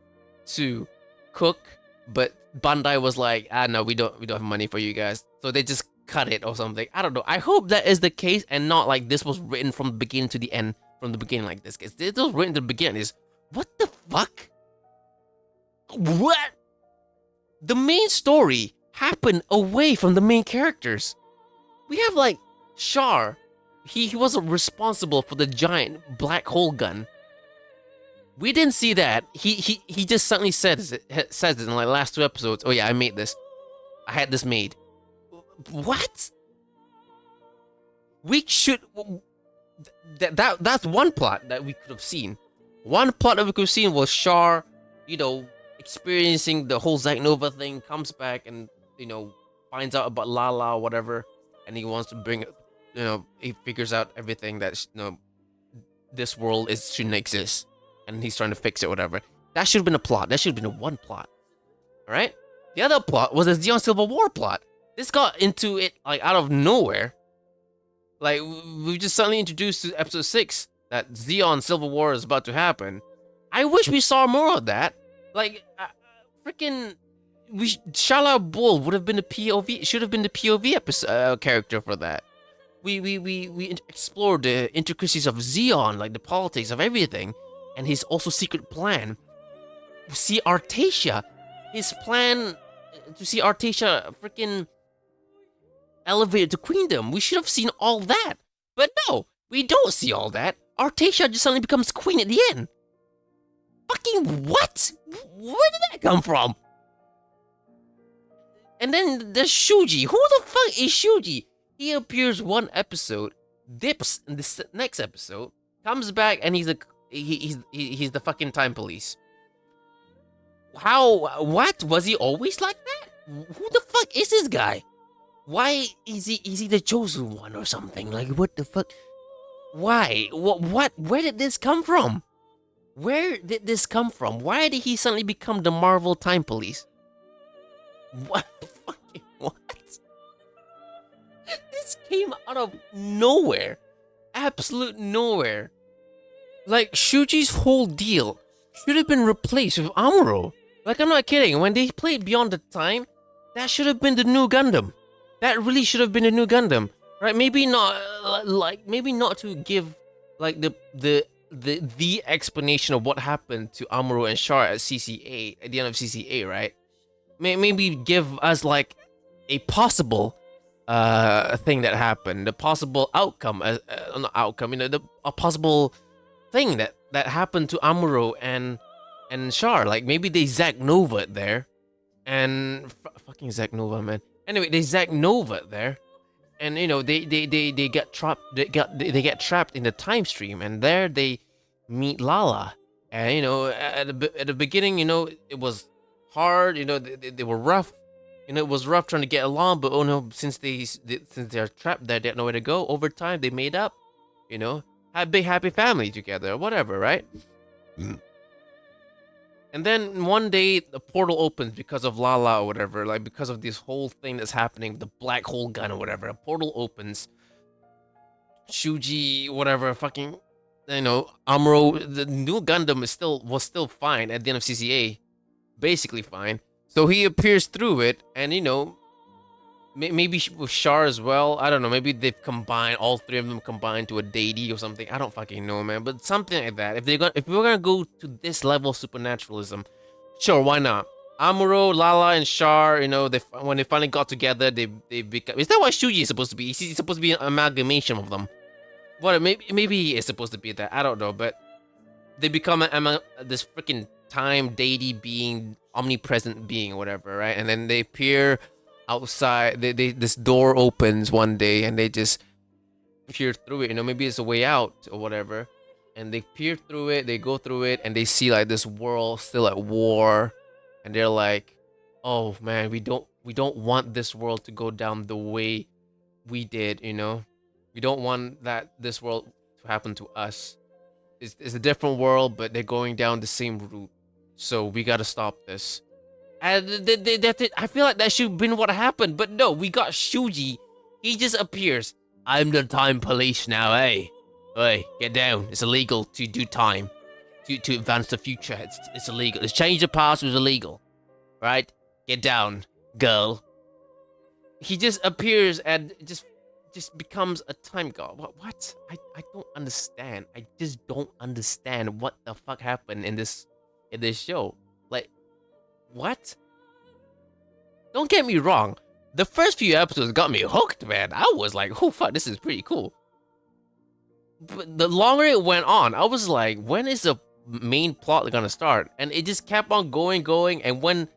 to cook, but Bandai was like, no, we don't have money for you guys, so they just cut it or something. I don't know. I hope that is the case, and not like this was written from the beginning to the end, from the beginning like this. Because this was written to the beginning. Is what the fuck? What? The main story happened away from the main characters. We have like Char. He wasn't responsible for the giant black hole gun. We didn't see that. He just suddenly says it in like last 2 episodes. Oh yeah, I made this. I had this made. What? We should. That's one plot that we could have seen. One plot that we could have seen was Char, you know, experiencing the whole Zack Nova thing, comes back and finds out about Lala or whatever, and he wants to bring he figures out everything that this world shouldn't exist, and he's trying to fix it, whatever. That should have been a plot. That should have been a one plot. All right. The other plot was the Zeon Civil War plot. This got into it like out of nowhere. Like we just suddenly introduced to episode 6 that Zeon Civil War is about to happen. I wish we saw more of that. Like, freaking, Shala Bull would have been the POV. Should have been the POV episode character for that. We explored the intricacies of Zeon, like the politics of everything, and his also secret plan. See Artasia, his plan to see Artasia freaking elevated to queendom. We should have seen all that, but no, we don't see all that. Artasia just suddenly becomes queen at the end. Fucking what? Where did that come from? And then there's Shuji. Who the fuck is Shuji? He appears one episode, dips in the next episode, comes back, and he's the fucking time police. How? What? Was he always like that? Who the fuck is this guy? Why is he the chosen one or something? Like, what the fuck? Why? What? Where did this come from? Where did this come from? Why did he suddenly become the Marvel time police? What? Fucking what? This came out of nowhere. Absolute nowhere. Like, Shuji's whole deal should have been replaced with Amuro. Like, I'm not kidding. When they played Beyond the Time, that should have been the new Gundam. That really should have been the new Gundam. Right? Maybe not, maybe not to give, like, the explanation of what happened to Amuro and Char at CCA, at the end of CCA, right? Maybe give us, like, a possible thing that happened, the possible outcome, not outcome, a possible thing that happened to Amuro and Char. Like, maybe they Zack Nova it there, and fucking Zack Nova, man. Anyway, they Zack Nova it there, and they get trapped. They get trapped in the time stream, and there they meet Lala. And at the beginning, it was hard. They were rough. It was rough trying to get along, but oh no, since they're trapped there, they had nowhere to go. Over time, they made up. Had a big happy family together, or whatever, right? And then one day the portal opens because of Lala or whatever, like because of this whole thing that's happening, the black hole gun or whatever. A portal opens. Shuji, whatever, fucking, Amuro, the new Gundam was still fine at the end of CCA, basically fine. So he appears through it, and maybe with Char as well. I don't know. Maybe they've combined, all three of them combined to a deity or something. I don't fucking know, man. But something like that. If we're gonna go to this level of supernaturalism, sure, why not? Amuro, Lala, and Char. When they finally got together, they become. Is that what Shuji is supposed to be? He's supposed to be an amalgamation of them. What? Maybe he is supposed to be that. I don't know, but they become this freaking time deity being, omnipresent being, or whatever, right? And then they appear outside. This door opens one day, and they just peer through it. Maybe it's a way out or whatever. And they peer through it. They go through it, and they see like this world still at war, and they're like, "Oh man, we don't want this world to go down the way we did. We don't want this world to happen to us. It's a different world, but they're going down the same route. So we gotta stop this." And that's it. I feel like that should have been what happened, but no, we got Shuji. He just appears. "I'm the time police now, hey. Hey, get down. It's illegal to do time. To advance the future. It's illegal. Let's change the past, it was illegal. Right? Get down, girl." He just appears and just becomes a time god. What? I don't understand. I just don't understand what the fuck happened in this show. Like, what? Don't get me wrong. The first few episodes got me hooked, man. I was like, oh fuck, this is pretty cool. But the longer it went on, I was like, when is the main plot gonna start? And it just kept on going, and when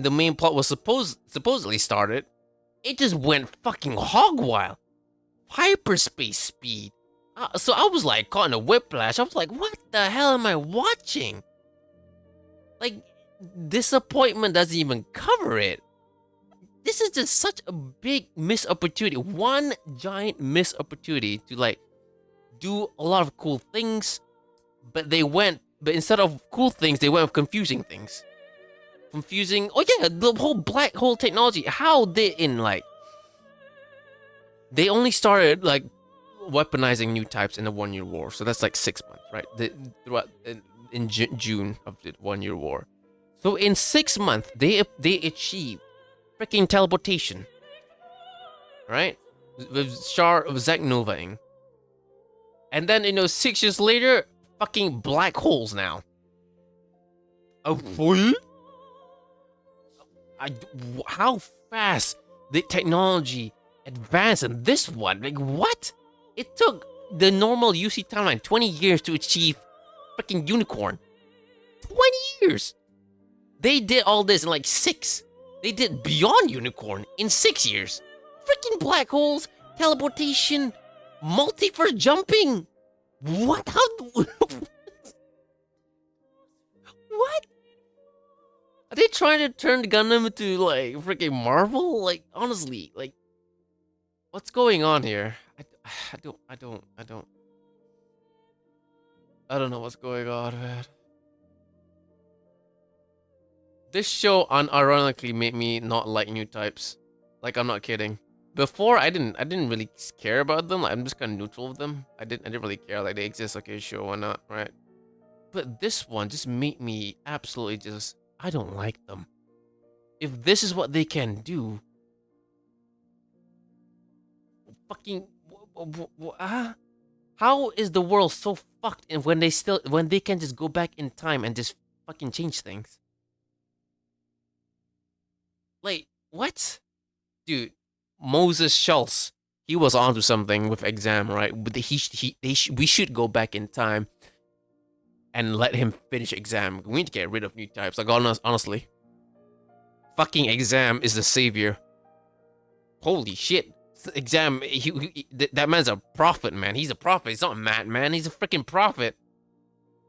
the main plot was supposedly started, it just went fucking hog wild. Hyperspace speed. So I was like caught in a whiplash. I was like, what the hell am I watching? Like, disappointment doesn't even cover it. This is just such a big missed opportunity. One giant missed opportunity to like do a lot of cool things, but instead of cool things, they went with confusing things. Confusing. Oh yeah, the whole black hole technology. How they they only started like weaponizing new types in the 1 Year War, so that's like 6 months, right? Throughout in June of the 1 Year War. So in 6 months, they achieved freaking teleportation, right? With Char of Zach Novaing. And then 6 years later, fucking black holes now. Oh, what? How fast the technology advanced in this one? Like what? It took the normal UC timeline 20 years to achieve freaking unicorn. 20 years. They did all this in like 6. They did beyond unicorn in 6 years. Freaking black holes, teleportation, multiverse jumping. What? How? What? Are they trying to turn Gundam into like freaking Marvel? Like honestly, like what's going on here? I don't know what's going on, man. This show unironically made me not like new types. Like I'm not kidding. Before I didn't really care about them. Like, I'm just kind of neutral of them. I didn't really care. Like they exist. Okay, sure, why not, right? But this one just made me absolutely just. I don't like them. If this is what they can do, fucking, how is the world so fucked? And when they can just go back in time and just fucking change things. Like what, dude? Moses Schultz, he was onto something with exam, right? But we should go back in time and let him finish exam. We need to get rid of new types. Like honestly, fucking exam is the savior. Holy shit, exam. That man's a prophet, man. He's a prophet. He's not a madman. He's a freaking prophet.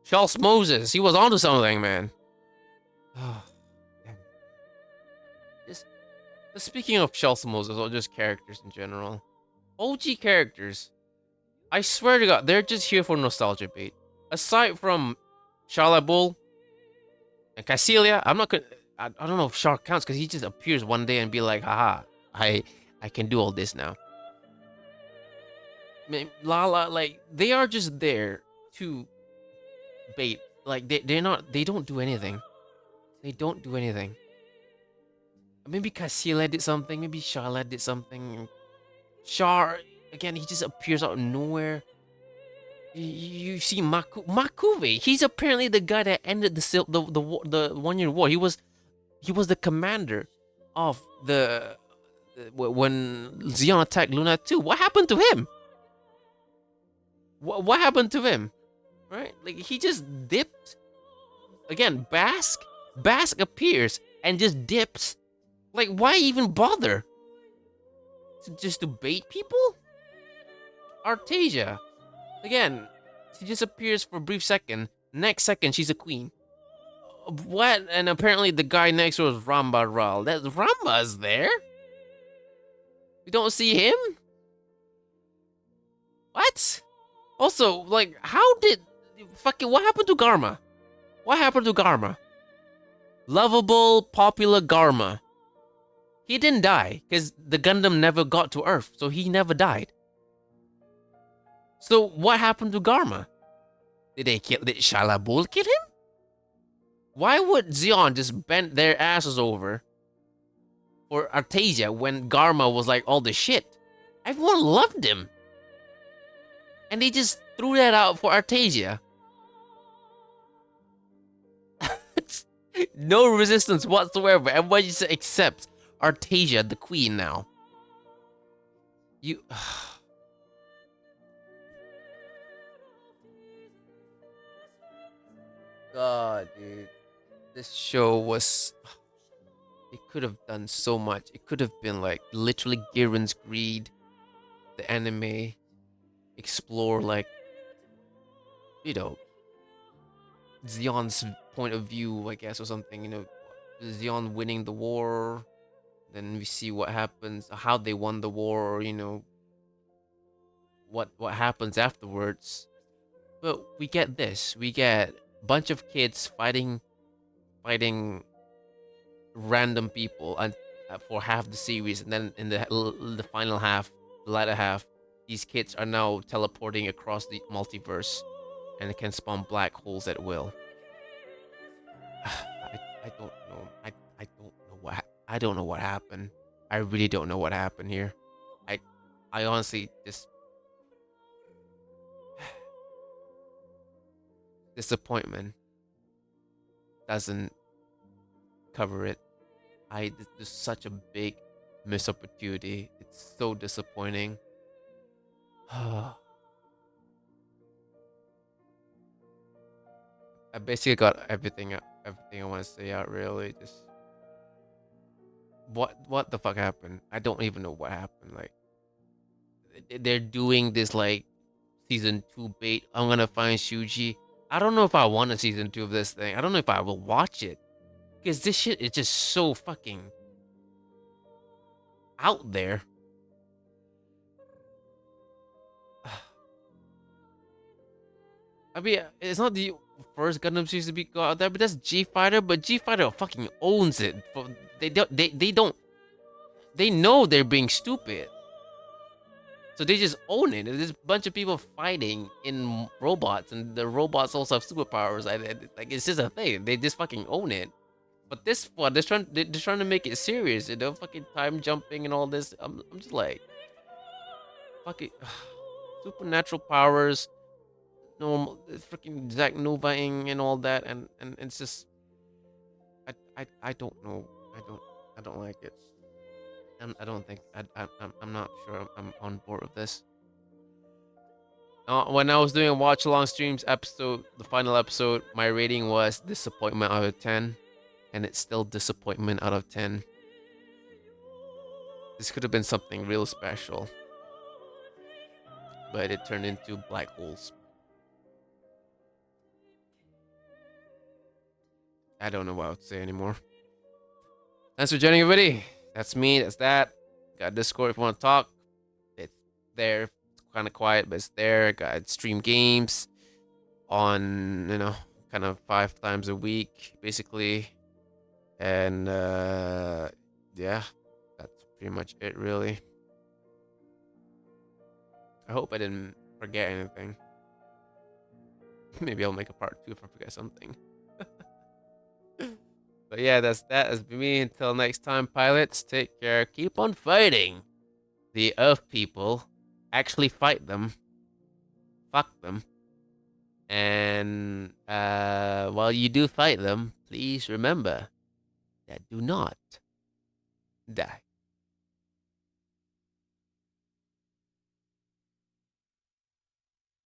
Charles Moses, he was onto something, man. Oh, speaking of Charles Moses, or just characters in general, OG characters, I swear to God, they're just here for nostalgia bait. Aside from Charlotte Bull and Cassilia, I'm not gonna. I don't know if Char counts because he just appears one day and be like, haha, I can do all this now. Lala, like they are just there to bait. Like they don't do anything. They don't do anything. Maybe Cassilia did something. Maybe Charlotte did something. Char again, he just appears out of nowhere. You see Makuve. He's apparently the guy that ended the 1 Year War. He was the commander of the when Zeon attacked Luna 2. What happened to him? What happened to him? Right? Like he just dipped. Again, Bask appears and just dips. Like why even bother? Just to bait people? Artesia. Again, she just appears for a brief second. Next second, she's a queen. What? And apparently the guy next to her is Ramba Ral. That Ramba's there? We don't see him? What? Also, like, how did... Fucking, what happened to Garma? What happened to Garma? Lovable, popular Garma. He didn't die, because the Gundam never got to Earth, so he never died. So what happened to Garma? Did Shalabul kill him? Why would Zeon just bend their asses over for Artesia when Garma was like all the shit? Everyone loved him. And they just threw that out for Artesia. No resistance whatsoever. Everybody just accepts Artesia, the queen now. You... God, dude. This show was... It could have done so much. It could have been like literally Giren's Greed, the anime, explore like, Zeon's point of view, I guess, or something. Zeon winning the war. Then we see what happens, how they won the war, or what happens afterwards. But we get this. We get a bunch of kids fighting random people, and for half the series, and then in the final half, the latter half, these kids are now teleporting across the multiverse, and it can spawn black holes at will. I don't know. I don't know I don't know what happened. I really don't know what happened here. I I honestly just disappointment doesn't cover it. This is such a big missed opportunity. It's so disappointing. I basically got everything I want to say out. Really, just what the fuck happened? I don't even know what happened. Like they're doing this like season 2 bait. I'm gonna find Shuji. I don't know if I want a season 2 of this thing. I don't know if I will watch it because this shit is just so fucking out there. I mean, it's not the first Gundam series to be got out there, but that's G Fighter. But G Fighter fucking owns it. They know they're being stupid, so they just own it. There's a bunch of people fighting in robots, and the robots also have superpowers. Like it's just a thing. They just fucking own it. But this one, they're trying to make it serious. Fucking time jumping and all this. I'm just like, fucking supernatural powers, normal freaking Zack Novaing and all that, and it's just I don't know. I don't like it. I don't think I'm not sure I'm on board with this. When I was doing watch along streams episode, the final episode, my rating was disappointment out of 10, and it's still disappointment out of 10. This could have been something real special, but it turned into black holes. I don't know what to say anymore. Thanks for joining, everybody. That's me. That's that. Got Discord if you want to talk. It's there. It's kind of quiet, but it's there. Got stream games on, kind of 5 times a week, basically. And yeah, that's pretty much it, really. I hope I didn't forget anything. Maybe I'll make a part 2 if I forget something. But yeah, that's me. Until next time, pilots, take care. Keep on fighting the Earth people. Actually fight them. Fuck them. And while you do fight them, please remember that do not die.